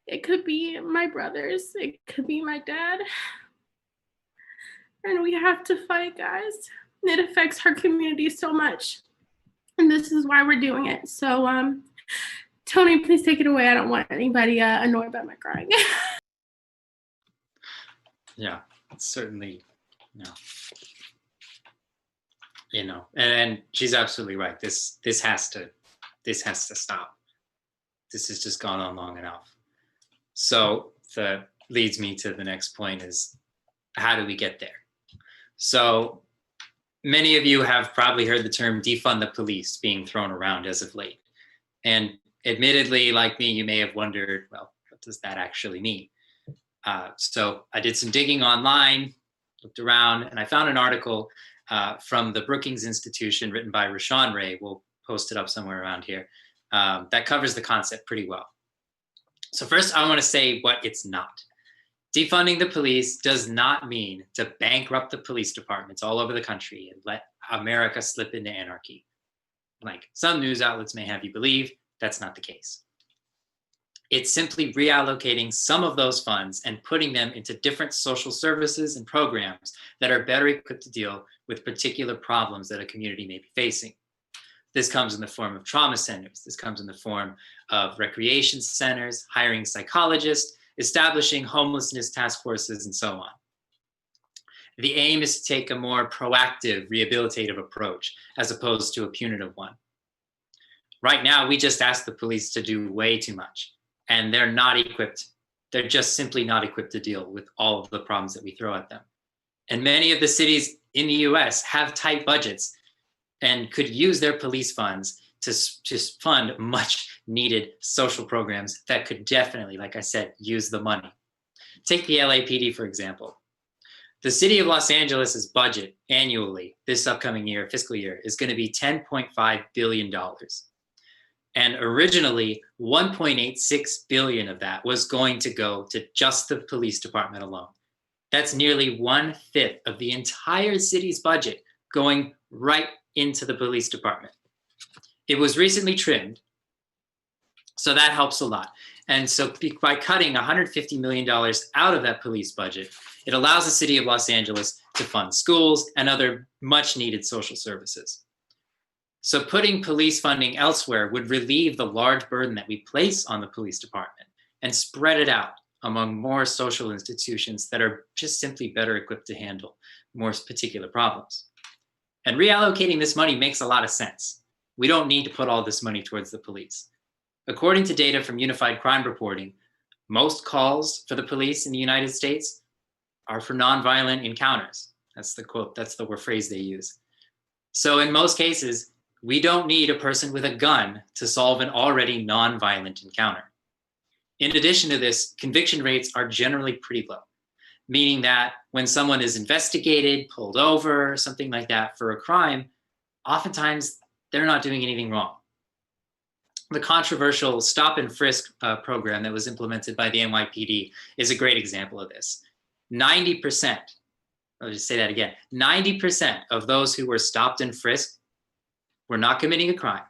it could be my brothers, it could be my dad. And we have to fight, guys. It affects our community so much. And this is why we're doing it. So Tony, please take it away. I don't want anybody annoyed by my crying. Yeah, it's certainly, and she's absolutely right. This has to stop. This has just gone on long enough. So that leads me to the next point is, how do we get there? So many of you have probably heard the term defund the police being thrown around as of late. And admittedly, like me, you may have wondered, well, what does that actually mean? So I did some digging online, looked around, and I found an article from the Brookings Institution written by Rashawn Ray. We'll post it up somewhere around here. That covers the concept pretty well. So first, I want to say what it's not. Defunding the police does not mean to bankrupt the police departments all over the country and let America slip into anarchy. Like some news outlets may have you believe, that's not the case. It's simply reallocating some of those funds and putting them into different social services and programs that are better equipped to deal with particular problems that a community may be facing. This comes in the form of trauma centers. This comes in the form of recreation centers, hiring psychologists, establishing homelessness task forces, and so on. The aim is to take a more proactive, rehabilitative approach as opposed to a punitive one. Right now, we just ask the police to do way too much, and they're not equipped. They're just simply not equipped to deal with all of the problems that we throw at them. And many of the cities in the US have tight budgets and could use their police funds to fund much needed social programs that could definitely, like I said, use the money. Take the LAPD, for example. The city of Los Angeles's budget annually this upcoming year, fiscal year, is going to be $10.5 billion. And originally, 1.86 billion of that was going to go to just the police department alone. That's nearly 1/5 of the entire city's budget going right into the police department. It was recently trimmed, so that helps a lot. And so by cutting $150 million out of that police budget, it allows the city of Los Angeles to fund schools and other much needed social services. So putting police funding elsewhere would relieve the large burden that we place on the police department and spread it out among more social institutions that are just simply better equipped to handle more particular problems. And reallocating this money makes a lot of sense. We don't need to put all this money towards the police. According to data from Unified Crime Reporting, most calls for the police in the United States are for nonviolent encounters. That's the quote, that's the phrase they use. So in most cases, we don't need a person with a gun to solve an already nonviolent encounter. In addition to this, conviction rates are generally pretty low, meaning that when someone is investigated, pulled over, something like that for a crime, oftentimes they're not doing anything wrong. The controversial stop and frisk program that was implemented by the NYPD is a great example of this. 90%, I'll just say that again, 90% of those who were stopped and frisked were not committing a crime,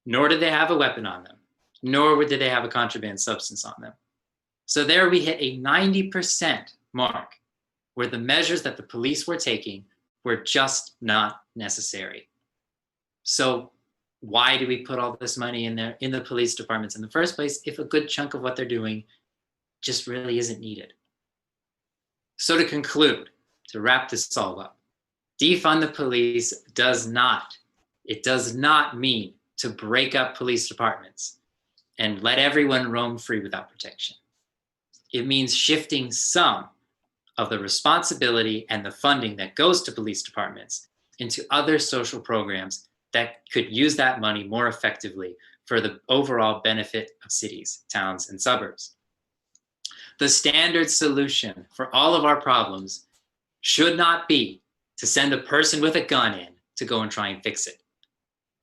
nor did they have a weapon on them, nor did they have a contraband substance on them. So there we hit a 90% mark where the measures that the police were taking were just not necessary. So why do we put all this money in there in the police departments in the first place if a good chunk of what they're doing just really isn't needed? So to conclude, to wrap this all up, defund the police does not mean to break up police departments and let everyone roam free without protection. It means shifting some of the responsibility and the funding that goes to police departments into other social programs that could use that money more effectively for the overall benefit of cities, towns, and suburbs. The standard solution for all of our problems should not be to send a person with a gun in to go and try and fix it.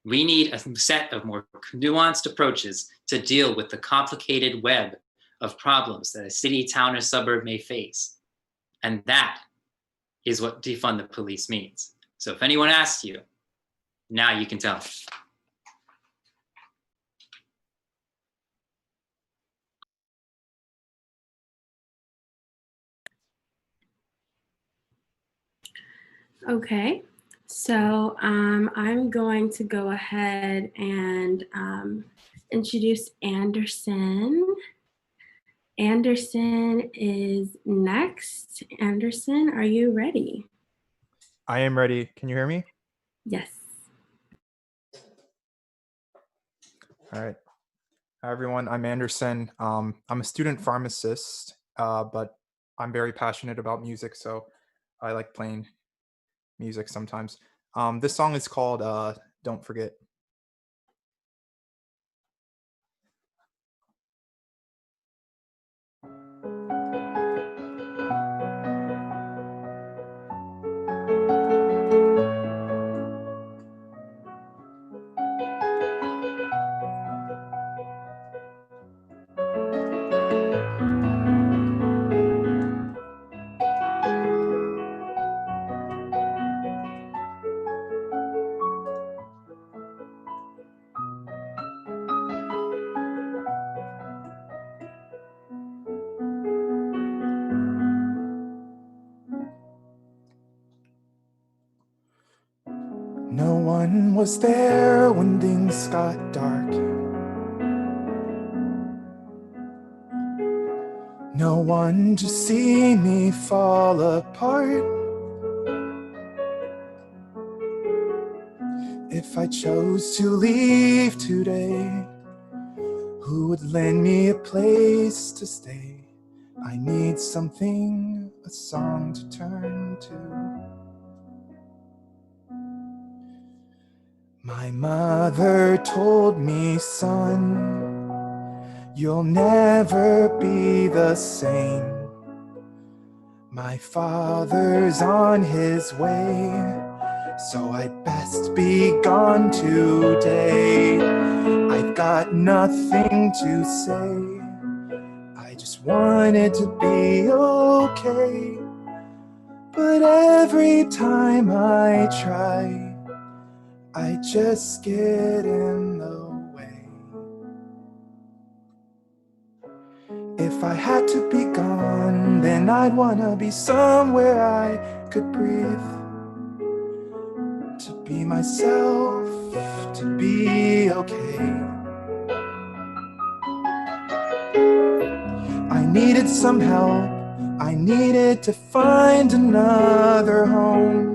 We need a set of more nuanced approaches to deal with the complicated web of problems that a city, town, or suburb may face. And that is what defund the police means. So if anyone asks you, now you can tell them. Okay, so I'm going to go ahead and introduce Anderson. Anderson is next. Anderson, are you ready? I am ready. Can you hear me? Yes. All right. Hi, everyone. I'm Anderson. I'm a student pharmacist, but I'm very passionate about music, so I like playing music sometimes. This song is called Don't Forget. No one was there when things got dark. No one to see me fall apart. If I chose to leave today, who would lend me a place to stay? I need something, a song to turn to. My mother told me, son, you'll never be the same. My father's on his way, so I'd best be gone today. I've got nothing to say, I just wanted to be okay. But every time I try, I just get in the way. If I had to be gone, then I'd wanna be somewhere I could breathe. To be myself, to be okay. I needed some help, I needed to find another home.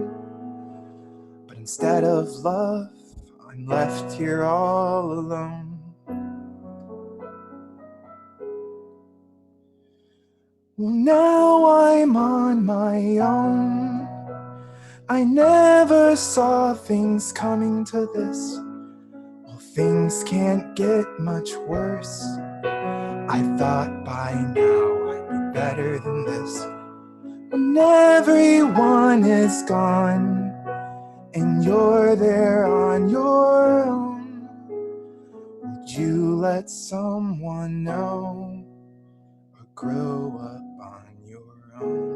But instead of love, I'm left here all alone. Well, now I'm on my own. I never saw things coming to this. Well, things can't get much worse. I thought by now I'd be better than this. When everyone is gone and you're there on your own, would you let someone know or grow up on your own?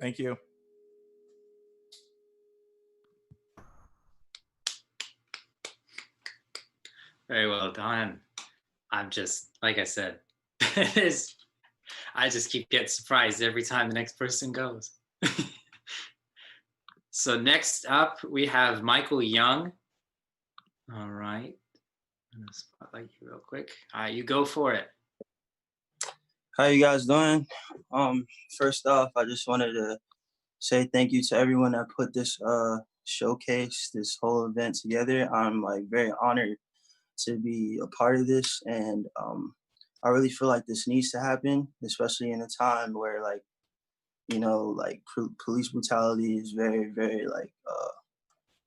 Thank you. Very well done. I'm just, like I said, I just keep getting surprised every time the next person goes. So next up, we have Michael Young. All right. I'm gonna spotlight you real quick. All right, you go for it. How you guys doing? First off, I just wanted to say thank you to everyone that put this showcase, this whole event together. I'm like very honored to be a part of this, and I really feel like this needs to happen, especially in a time where like, you know, like police brutality is very, very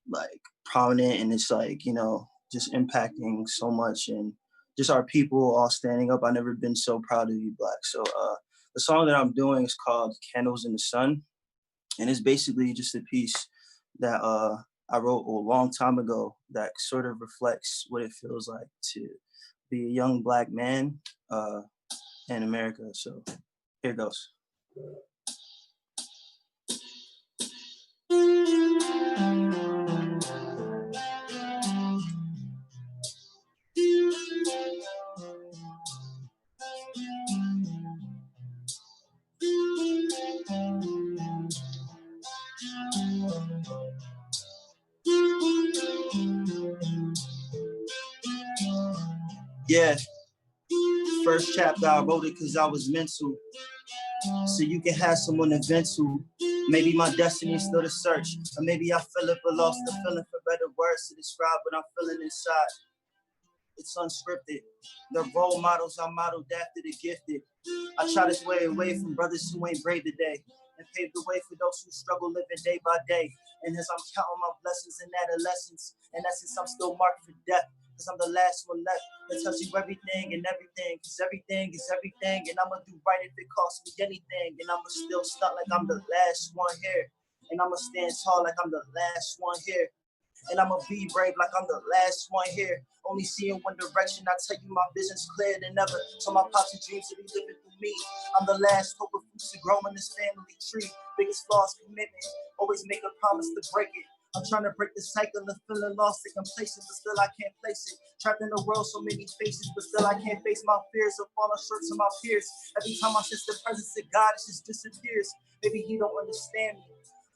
like prominent, and it's like, you know, just impacting so much, and just our people all standing up. I've never been so proud to be Black. So the song that I'm doing is called Candles in the Sun, and it's basically just a piece that I wrote a long time ago that sort of reflects what it feels like to be a young Black man in America. So here goes. Yeah, first chapter I wrote it because I was meant to, so you can have someone to vent to. Maybe my destiny is still to search, or maybe I feel it but lost the feeling for better words to describe what I'm feeling inside. It's unscripted. The role models I modeled after the gifted. I try to sway away from brothers who ain't brave today, and pave the way for those who struggle living day by day. And as I'm counting my blessings in adolescence, in essence I'm still marked for death, because I'm the last one left that tells you everything and everything, because everything is everything, and I'ma do right if it costs me anything, and I'ma still stunt like I'm the last one here, and I'ma stand tall like I'm the last one here, and I'ma be brave like I'm the last one here, only seeing one direction. I tell you my vision's clearer than ever, so my pops and dreams will be living through me. I'm the last hope of fruits to grow in this family tree. Biggest flaws, commitment, always make a promise to break it. I'm trying to break the cycle of feeling lost and complacent, but still I can't place it. Trapped in the world, so many faces, but still I can't face my fears of falling short to my peers. Every time I sense the presence of God, it just disappears. Maybe he don't understand me,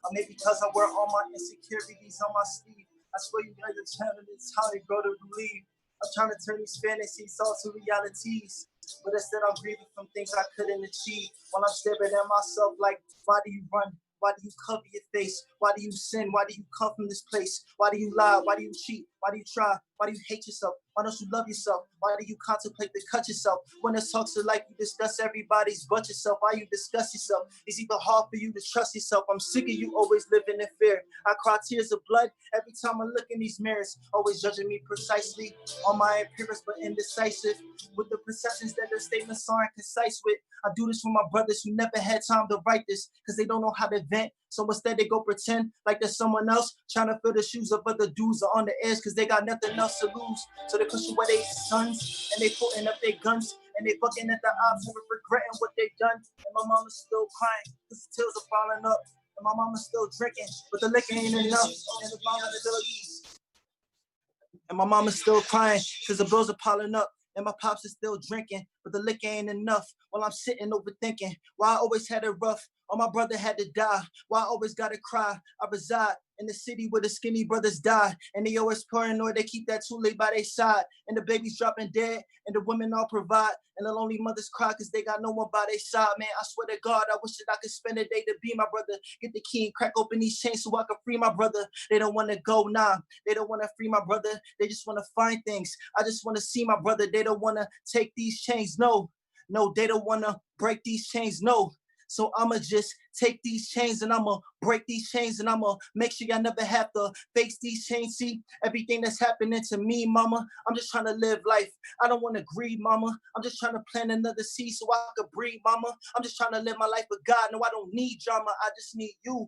or maybe because I wear all my insecurities on my sleeve. I swear you guys are telling me it's how they grow to believe. I'm trying to turn these fantasies all to realities, but instead I'm grieving from things I couldn't achieve. While I'm staring at myself like, why do you run? Why do you cover your face? Why do you sin? Why do you come from this place? Why do you lie? Why do you cheat? Why do you try? Why do you hate yourself? Why don't you love yourself? Why do you contemplate to cut yourself? When it talks to life, you discuss everybody's but yourself. Why you discuss yourself? It's even hard for you to trust yourself. I'm sick of you always living in fear. I cry tears of blood every time I look in these mirrors, always judging me precisely on my appearance, but indecisive with the perceptions that their statements aren't concise with. I do this for my brothers who never had time to write this, because they don't know how to vent. So instead they go pretend like there's someone else trying to fill the shoes of other dudes are on the edge because they got nothing else to lose. So they push away their sons and they putting up their guns and they fucking at the option with regretting what they done. And my mama's still crying because the tears are falling up. And my mama's still drinking, but the liquor ain't enough. And the mama's still and my mama's still crying because the bills are piling up. And my pops is still drinking, but the liquor ain't enough. While I'm sitting overthinking why I always had it rough, or my brother had to die, why I always gotta cry. I reside in the city where the skinny brothers died, and they always paranoid, they keep that too late by their side, and the babies dropping dead, and the women all provide, and the lonely mothers cry because they got no one by their side. Man, I swear to God, I wish that I could spend a day to be my brother, get the key and crack open these chains so I can free my brother. They don't want to go, nah, they don't want to free my brother, they just want to find things. I just want to see my brother, they don't want to take these chains, no, they don't want to break these chains, no. So I'ma just take these chains and I'ma break these chains and I'ma make sure y'all never have to face these chains. See, everything that's happening to me, mama, I'm just trying to live life. I don't want to grieve, mama. I'm just trying to plant another seed so I could breathe, mama. I'm just trying to live my life with God. No, I don't need drama. I just need you.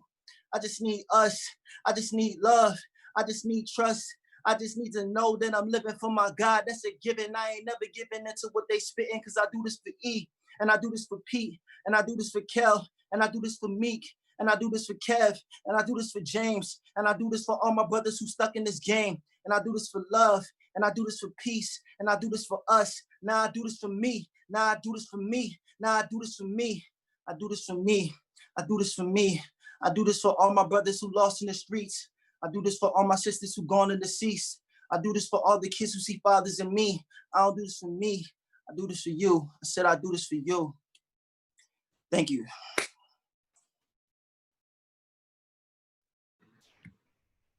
I just need us. I just need love. I just need trust. I just need to know that I'm living for my God. That's a given. I ain't never giving into what they spitting because I do this for E. And I do this for Pete, and I do this for Kel, and I do this for Meek, And I do this for Kev, and I do this for James, and I do this for all my brothers who stuck in this game. And I do this for love, and I do this for peace, and I do this for us. Now I do this for me. Now I do this for me. Now I do this for me. I do this for me. I do this for me. I do this for all my brothers who lost in the streets. I do this for all my sisters who gone and deceased. I do this for all the kids who see fathers in me. I don't do this for me. I do this for you. I said I do this for you. Thank you.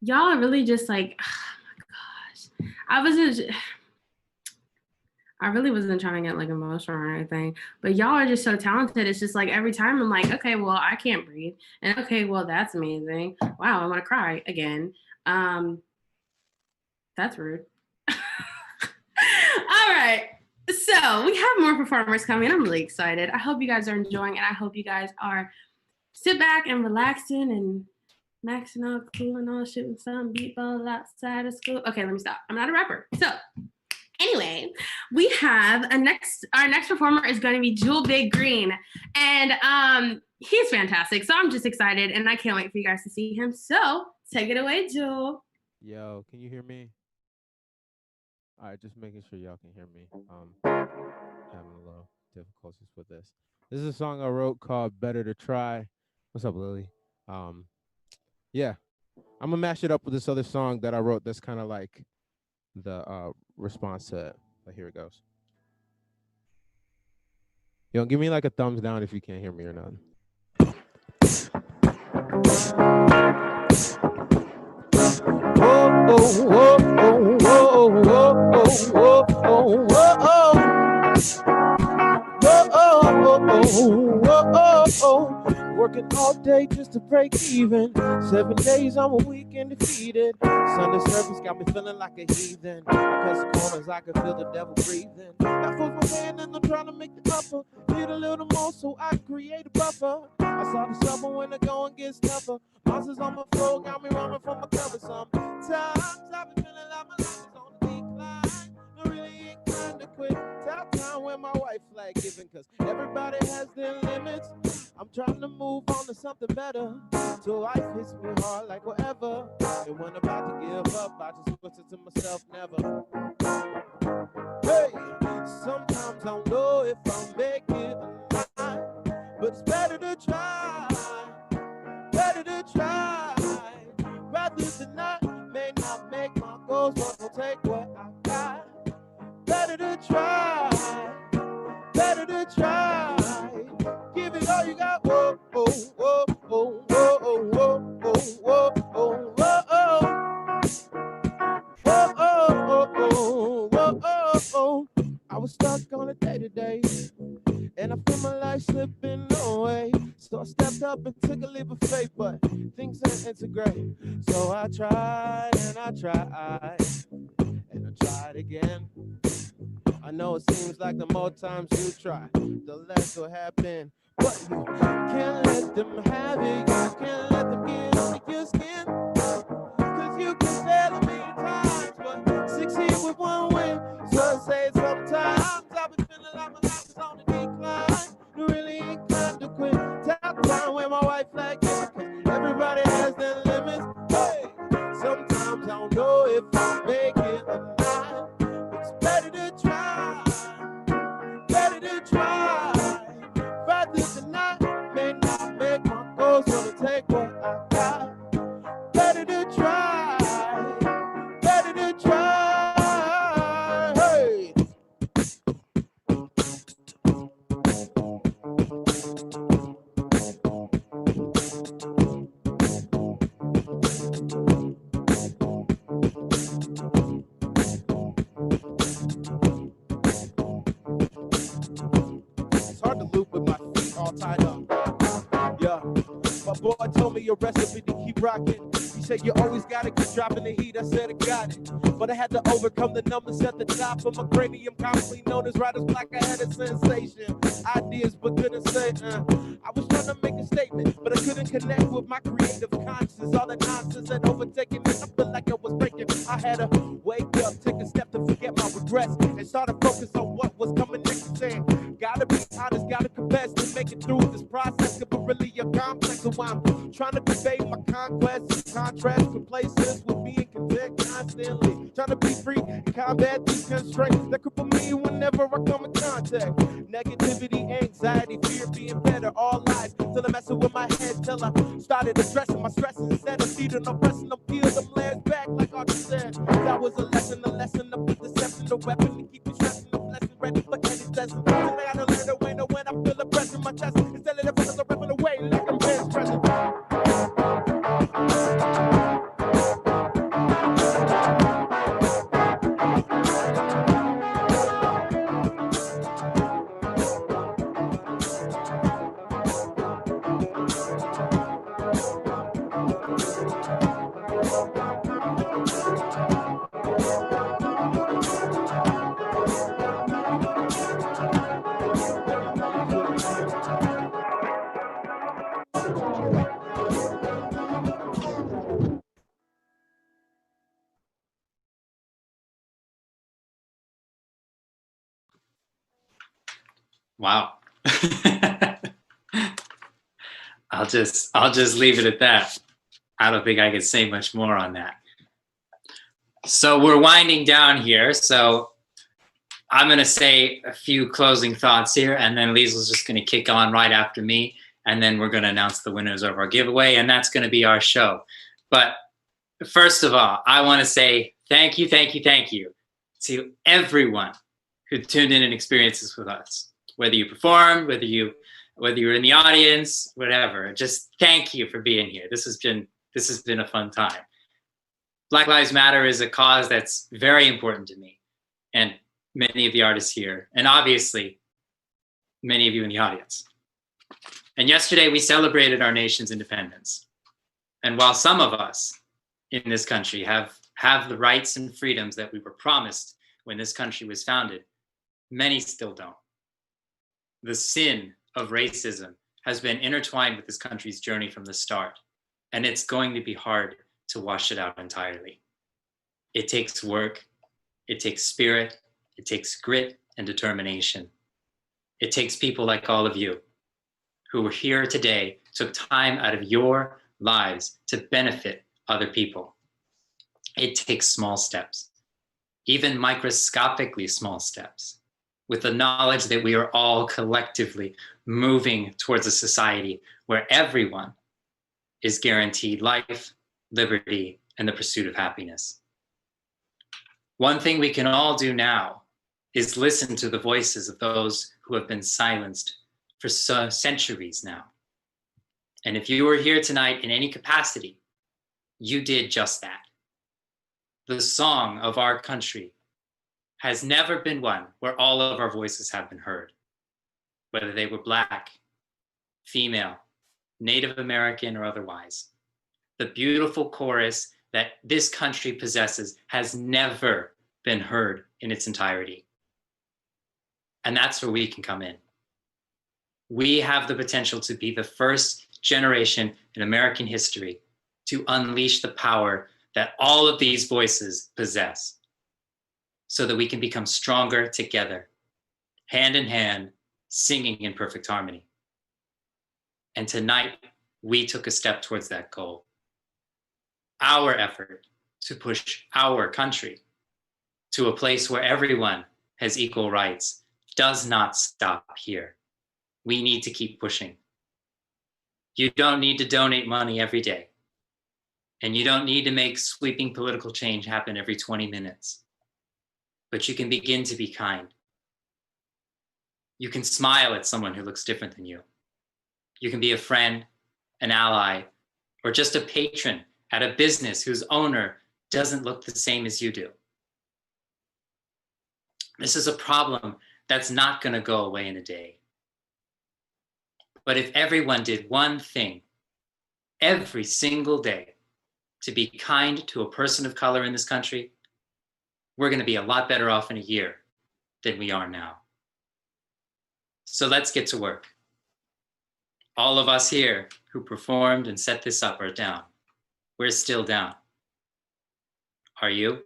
Y'all are really just like, oh my gosh. I really wasn't trying to get like emotional or anything, but y'all are just so talented. It's just like every time I'm like, okay, well, I can't breathe. And okay, well, that's amazing. Wow, I want to cry again. That's rude. All right. So we have more performers coming. I'm really excited. I hope you guys are enjoying it. I hope you guys are sit back and relaxing and maxing out, cooling on, shooting some beat ball outside of school. Okay, let me stop. I'm not a rapper. So anyway, we have our next performer is going to be Jewel Big Green. And he's fantastic. So I'm just excited and I can't wait for you guys to see him. So take it away, Jewel. Yo, can you hear me? All right, just making sure y'all can hear me. Having a little difficulties with this. This is a song I wrote called Better to Try. What's up, Lily? Yeah, I'm gonna mash it up with this other song that I wrote that's kind of like the response to it. But here it goes. Yo, give me like a thumbs down if you can't hear me or not. Whoa, whoa, whoa, whoa, whoa, whoa, whoa, whoa, whoa, whoa. Working all day just to break even. 7 days on a weekend defeated. Sunday service got me feeling like a heathen. I cut corners, I can feel the devil breathing. I put my hand and I'm trying to make the upper. Need a little more so I create a buffer. I saw the trouble when the going gets tougher. Monsters on my floor got me running from my cover. Sometimes I've been feeling like my life is on the decline. I really ain't kind to quit. Tell time when my wife flag giving, cause everybody has their limits. I'm trying to move on to something better. So life hits me hard like whatever. And when I'm about to give up, I just whisper to myself, never. Hey, sometimes I don't know if I'll make it alive, but it's better to try. Better to try. Rather than not, may not make my goals, but I'll take what I got. Better to try. Better to try. Give it all you got. Whoa, whoa, whoa, whoa, whoa, whoa, whoa, whoa, whoa, whoa, whoa, whoa, whoa. I was stuck on a day-to-day, and I feel my life slipping away. So I stepped up and took a leap of faith, but things didn't integrate. So I tried and I tried and I tried again. I know it seems like the more times you try, the less will happen. But you can't let them have it. You can't let them get under your skin. Cause you can fail a million times, but succeed with one win. So I say sometimes I've been feeling like my life is on the decline. You really ain't time to quit. Tell time when my wife like it. Everybody has their limits. Hey, sometimes I don't know if I'll make it or not. It's better to try. Better to try. Rather than not, may not make my goals, gonna take what I got. Better to try. Better to try. Hey. It's hard to loop with my feet all tied up. Yeah, my boy told me your recipe to keep rocking. He said you always gotta keep dropping the heat. I said I got it, but I had to overcome the numbers at the top of my cranium, commonly known as writer's block. I had a sensation, ideas but couldn't say. I was trying to make a statement, but I couldn't connect with my creative conscience. All the nonsense had overtaken me. I felt like I was breaking. I had to wake up, take a step to forget my regrets, and start to focus on what was coming next. Saying, gotta be I just gotta confess to make it through this process could be really a complex. So I'm trying to convey my conquest, contrast to places with being content constantly. Trying to be free and combat these constraints that cripple me whenever I come in contact. Negativity, anxiety, fear, being better, all lies. Till I'm messing with my head, till I started addressing my stresses instead of feeding, oppressing them, peel them lands back like Arthur said. That was a lesson of the deception, the weapon to keep me stressing, the blessing ready for any lesson. So I gotta learn to win when I feel the pressure in my chest. Instead of the focus, I'm ripping away like I'm best present. Wow. I'll just leave it at that. I don't think I can say much more on that. So we're winding down here. So I'm going to say a few closing thoughts here, and then Liesel's just going to kick on right after me, and then we're going to announce the winners of our giveaway, and that's going to be our show. But first of all, I want to say thank you to everyone who tuned in and experienced this with us. Whether you performed, whether you were in the audience, whatever. Just thank you for being here. This has been a fun time. Black Lives Matter is a cause that's very important to me and many of the artists here, and obviously many of you in the audience. And yesterday we celebrated our nation's independence. And while some of us in this country have the rights and freedoms that we were promised when this country was founded, many still don't. The sin of racism has been intertwined with this country's journey from the start, and it's going to be hard to wash it out entirely. It takes work, it takes spirit, it takes grit and determination. It takes people like all of you who are here today, took time out of your lives to benefit other people. It takes small steps, even microscopically small steps, with the knowledge that we are all collectively moving towards a society where everyone is guaranteed life, liberty, and the pursuit of happiness. One thing we can all do now is listen to the voices of those who have been silenced for centuries now. And if you were here tonight in any capacity, you did just that. The song of our country has never been one where all of our voices have been heard, whether they were Black, female, Native American, or otherwise. The beautiful chorus that this country possesses has never been heard in its entirety. And that's where we can come in. We have the potential to be the first generation in American history to unleash the power that all of these voices possess, so that we can become stronger together, hand in hand, singing in perfect harmony. And tonight, we took a step towards that goal. Our effort to push our country to a place where everyone has equal rights does not stop here. We need to keep pushing. You don't need to donate money every day, and you don't need to make sweeping political change happen every 20 minutes. But you can begin to be kind. You can smile at someone who looks different than you. You can be a friend, an ally, or just a patron at a business whose owner doesn't look the same as you do. This is a problem that's not going to go away in a day. But if everyone did one thing every single day to be kind to a person of color in this country, we're going to be a lot better off in a year than we are now. So let's get to work. All of us here who performed and set this up are down. We're still down. Are you?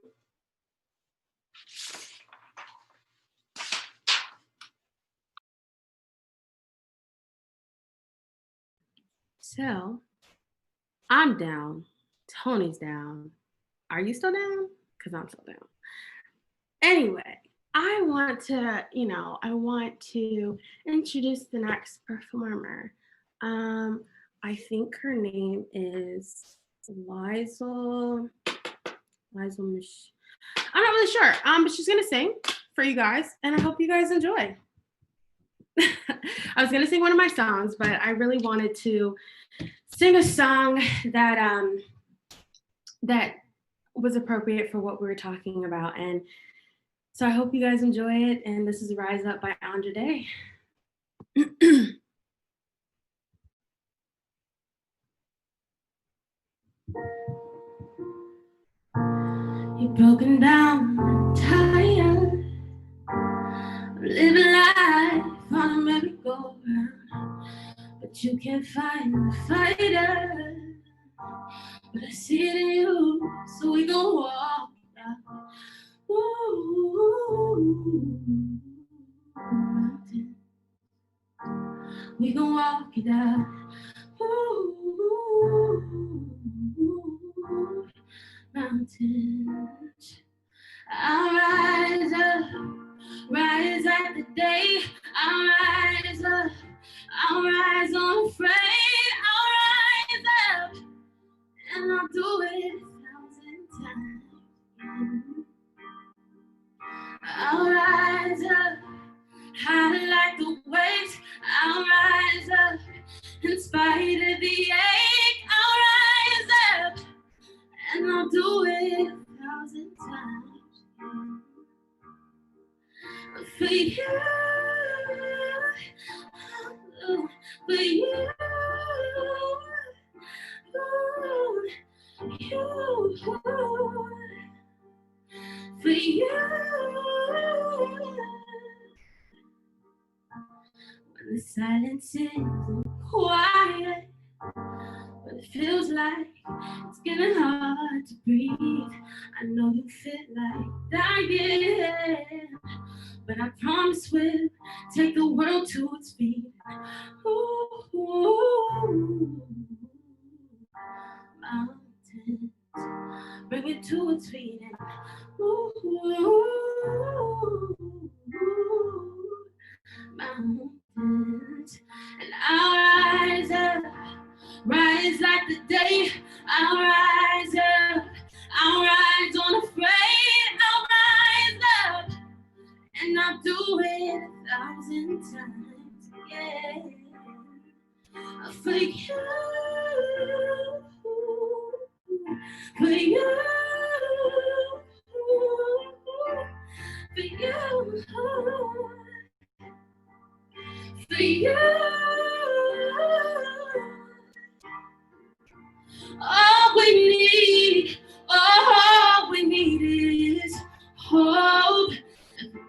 So I'm down. Tony's down. Are you still down? Because I'm still down. Anyway, I want to introduce the next performer. I think her name is Lizel. I'm not really sure. But she's gonna sing for you guys, and I hope you guys enjoy. I was gonna sing one of my songs, but I really wanted to sing a song that that was appropriate for what we were talking about, and so I hope you guys enjoy it. And this is "Rise Up" by Andra Day. You're broken down and tired, living life on a merry-go-round, but you can't find the fighter. But I see it in you, so we gon' walk out. Mountain. We gon' walk it out. Mountains. I'll rise like the day. I'll rise up, I'll rise unafraid. I'll rise up, and I'll do it 1,000 times. I'll rise up, high like the waves. I'll rise up, in spite of the ache. I'll rise up, and I'll do it 1,000 times. For you, for you, for you. When the silence is quiet, but it feels like it's getting hard to breathe. I know you feel like dying, but I promise we'll take the world to its feet. Ooh, mountains, bring it to its feet. And mountains, and I'll rise up, rise like the day. I'll rise up, I'll rise unafraid. I'll rise up, and I'll do it 1,000 times, yeah. For you, for you, for you, for you. All we need is hope.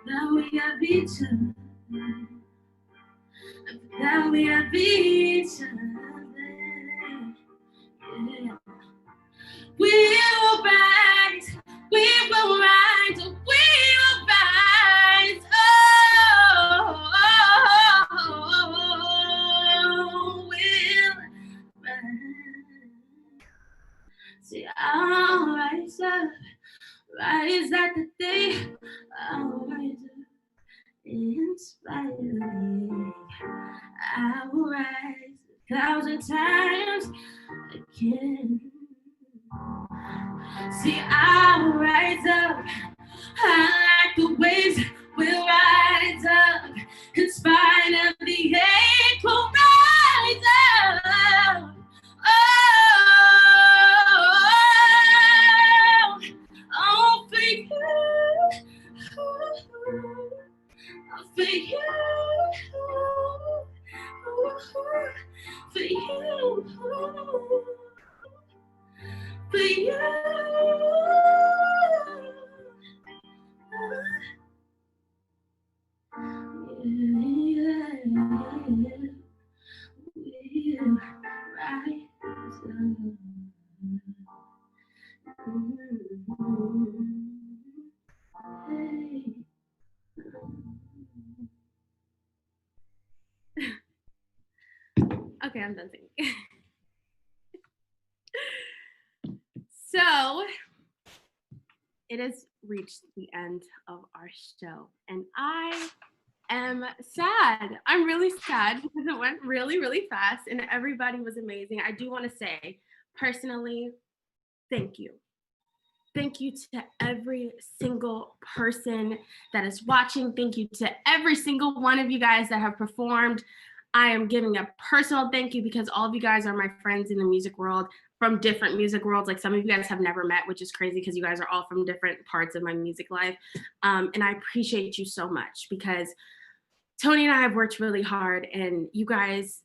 Now we have each other. Now we have each other. Yeah. We will rise. We will rise. We will rise. Oh, we'll rise. See, I'll rise up. Rise like the day. I'll rise up. In spite of me, I will rise 1,000 times again. See, I will rise up, I like the waves will rise up. In spite of the ache, we'll rise up. Oh, for you. For you, for you, for you. Okay, I'm done singing. So it has reached the end of our show, and I am sad. I'm really sad because it went really, really fast and everybody was amazing. I do want to say personally, thank you. Thank you to every single person that is watching. Thank you to every single one of you guys that have performed. I am giving a personal thank you because all of you guys are my friends in the music world, from different music worlds. Like some of you guys have never met, which is crazy because you guys are all from different parts of my music life. And I appreciate you so much because Tony and I have worked really hard and you guys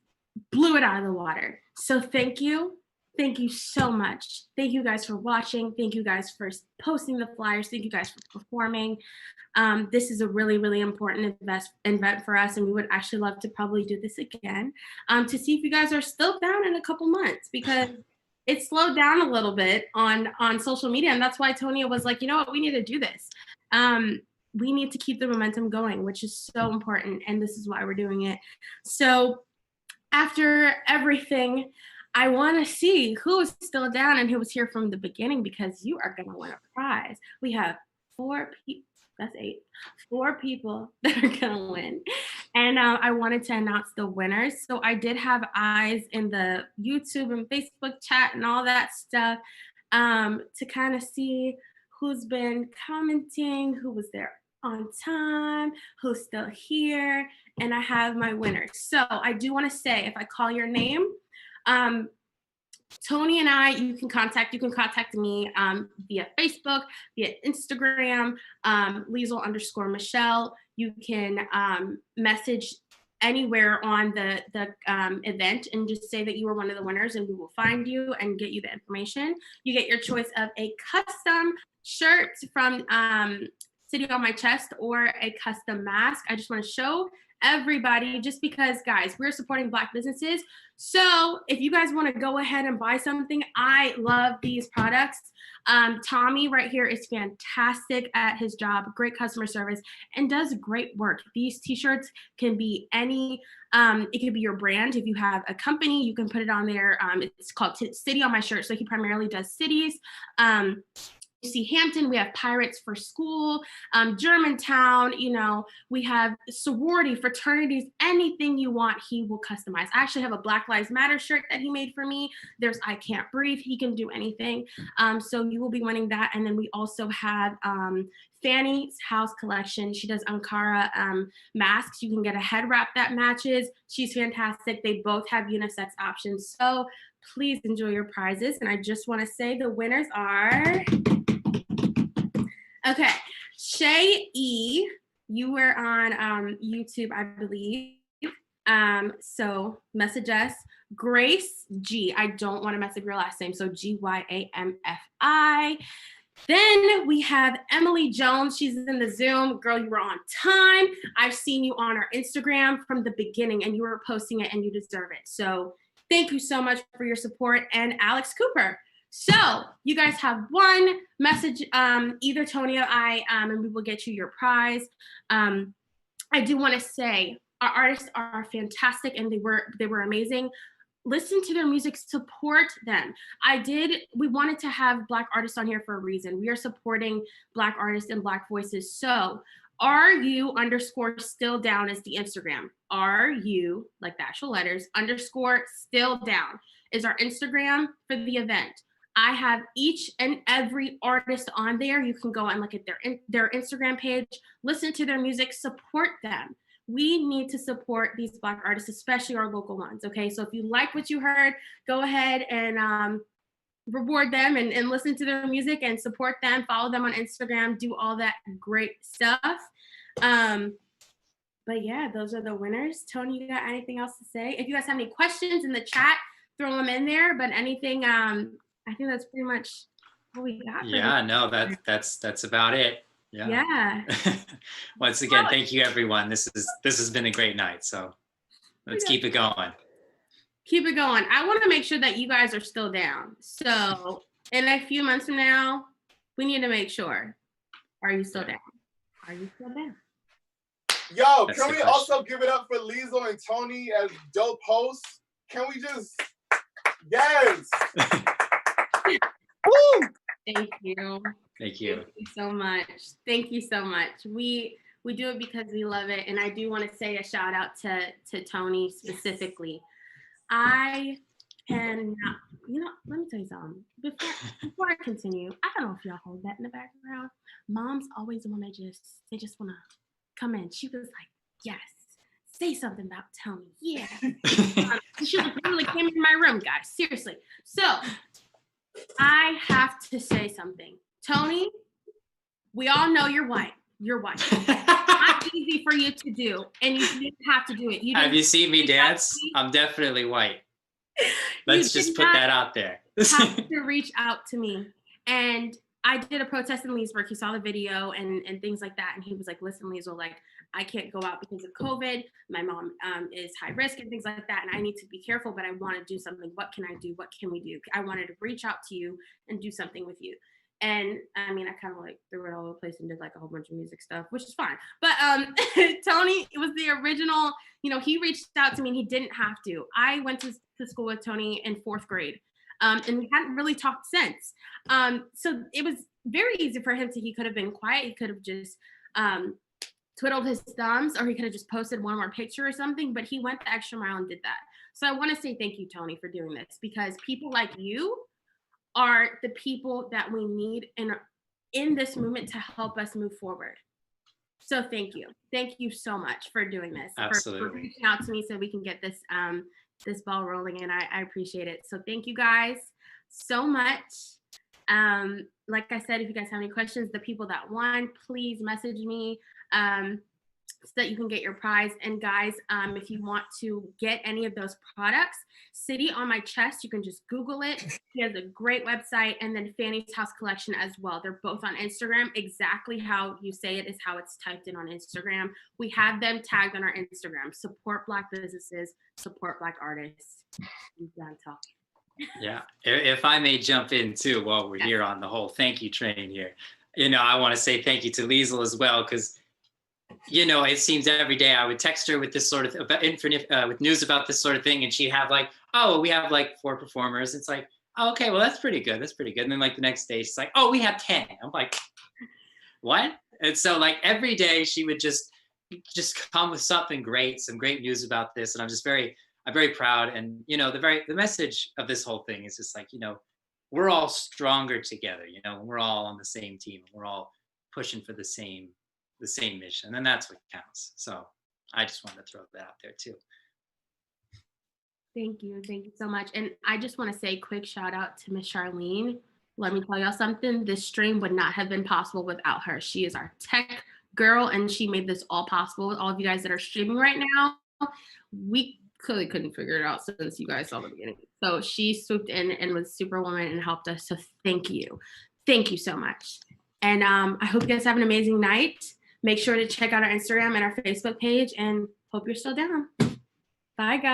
blew it out of the water. So thank you. Thank you so much. Thank you guys for watching. Thank you guys for posting the flyers. Thank you guys for performing. This is a really, really important event for us, and we would actually love to probably do this again to see if you guys are still down in a couple months, because it slowed down a little bit on social media, and that's why Tonya was like, you know what, we need to do this. We need to keep the momentum going, which is so important, and this is why we're doing it. So after everything, I want to see who is still down and who was here from the beginning, because you are going to win a prize. We have 4 people. That's 8. 4 people that are going to win. And I wanted to announce the winners. So I did have eyes in the YouTube and Facebook chat and all that stuff to kind of see who's been commenting, who was there on time, who's still here. And I have my winners. So I do want to say, if I call your name, Tony and I, you can contact me via Facebook, via Instagram, Liesl_Michelle. You can message anywhere on the event and just say that you were one of the winners, and we will find you and get you the information. You get your choice of a custom shirt from City on My Chest or a custom mask. I just want to show everybody, just because, guys, we're supporting Black businesses. So if you guys want to go ahead and buy something, I love these products. Tommy right here is fantastic at his job, great customer service, and does great work. These t-shirts can be any, it could be your brand. If you have a company, you can put it on there. It's called City on My Shirt. So he primarily does cities. You see Hampton, we have Pirates for School, Germantown, you know, we have sorority, fraternities, anything you want, he will customize. I actually have a Black Lives Matter shirt that he made for me. There's I Can't Breathe, he can do anything. So you will be winning that. And then we also have Fanny's House collection. She does Ankara masks. You can get a head wrap that matches. She's fantastic. They both have unisex options. So please enjoy your prizes. And I just want to say the winners are... Okay, Shay E, you were on YouTube, I believe. So message us. Grace G, I don't want to mess up your last name, so GYAMFI. Then we have Emily Jones. She's in the Zoom. Girl, you were on time. I've seen you on our Instagram from the beginning, and you were posting it, and you deserve it. So thank you so much for your support. And Alex Cooper. So you guys have one message, either Tony or I, and we will get you your prize. I do want to say our artists are fantastic, and they were amazing. Listen to their music, support them. We wanted to have Black artists on here for a reason. We are supporting Black artists and Black voices. So RU_still_down is the Instagram. RU, like the actual letters, _still_down is our Instagram for the event. I have each and every artist on there. You can go and look at their Instagram page, listen to their music, support them. We need to support these Black artists, especially our local ones, okay? So if you like what you heard, go ahead and reward them and listen to their music and support them, follow them on Instagram, do all that great stuff. But yeah, those are the winners. Tony, you got anything else to say? If you guys have any questions in the chat, throw them in there, but anything, I think that's pretty much what we got. Yeah, no, that's about it. Yeah. Once again, thank you, everyone. This has been a great night. So let's keep it going. Keep it going. I want to make sure that you guys are still down. So in a few months from now, we need to make sure. Are you still down? Are you still down? Yo, can we also give it up for Liesl and Tony as dope hosts? Can we just, yes. Thank you. Thank you. Thank you so much. Thank you so much. We do it because we love it. And I do want to say a shout out to Tony specifically. I cannot, let me tell you something. Before I continue, I don't know if y'all heard that in the background. Moms always want to they just want to come in. She was like, yes, say something about Tony. Yeah. She literally came in my room, guys. Seriously. So I have to say something. Tony, we all know you're white. You're white. Not easy for you to do, and you didn't have to do it. Have you seen me dance? I'm definitely white. Let's just put that out there. Have to reach out to me. And I did a protest in Leesburg. He saw the video and things like that. And he was like, listen, Liesl, like, I can't go out because of COVID. My mom is high risk and things like that. And I need to be careful, but I want to do something. What can I do? What can we do? I wanted to reach out to you and do something with you. And I mean, I kind of like threw it all over the place and did like a whole bunch of music stuff, which is fine. But Tony, it was the original, he reached out to me and he didn't have to. I went to school with Tony in 4th grade. And we hadn't really talked since. So it was very easy for him he could have been quiet. He could have just twiddled his thumbs, or he could have just posted one more picture or something, but he went the extra mile and did that. So I want to say thank you, Tony, for doing this, because people like you are the people that we need in this movement to help us move forward. So thank you. Thank you so much for doing this. Absolutely. For reaching out to me so we can get this this ball rolling, and I appreciate it. So thank you guys so much. Like I said, if you guys have any questions, the people that won, please message me so that you can get your prize. And guys, if you want to get any of those products, City on My Chest, you can just Google it. He has a great website, and then Fanny's House Collection as well. They're both on Instagram. Exactly how you say it is how it's typed in on Instagram. We have them tagged on our Instagram. Support Black businesses, support Black artists. I'm done talking. Yeah, if I may jump in too while we're here on the whole thank you train here. I want to say thank you to Liesl as well, because it seems every day I would text her with this sort of with news about this sort of thing, and she'd have like, oh, we have like 4 performers. It's like, oh, okay, well that's pretty good. And then like the next day she's like, oh, we have 10. I'm like, what? And so like every day she would just come with something great, some great news about this, and I'm very proud. And the message of this whole thing is just like, we're all stronger together. We're all on the same team. We're all pushing for the same mission, and that's what counts. So I just wanted to throw that out there too. Thank you so much. And I just want to say a quick shout out to Miss Charlene. Let me tell y'all something. This stream would not have been possible without her. She is our tech girl, and she made this all possible. With all of you guys that are streaming right now, we clearly couldn't figure it out since you guys saw the beginning. So she swooped in and was Superwoman and helped us. So thank you so much. And I hope you guys have an amazing night. Make sure to check out our Instagram and our Facebook page, and hope you're still down. Bye, guys.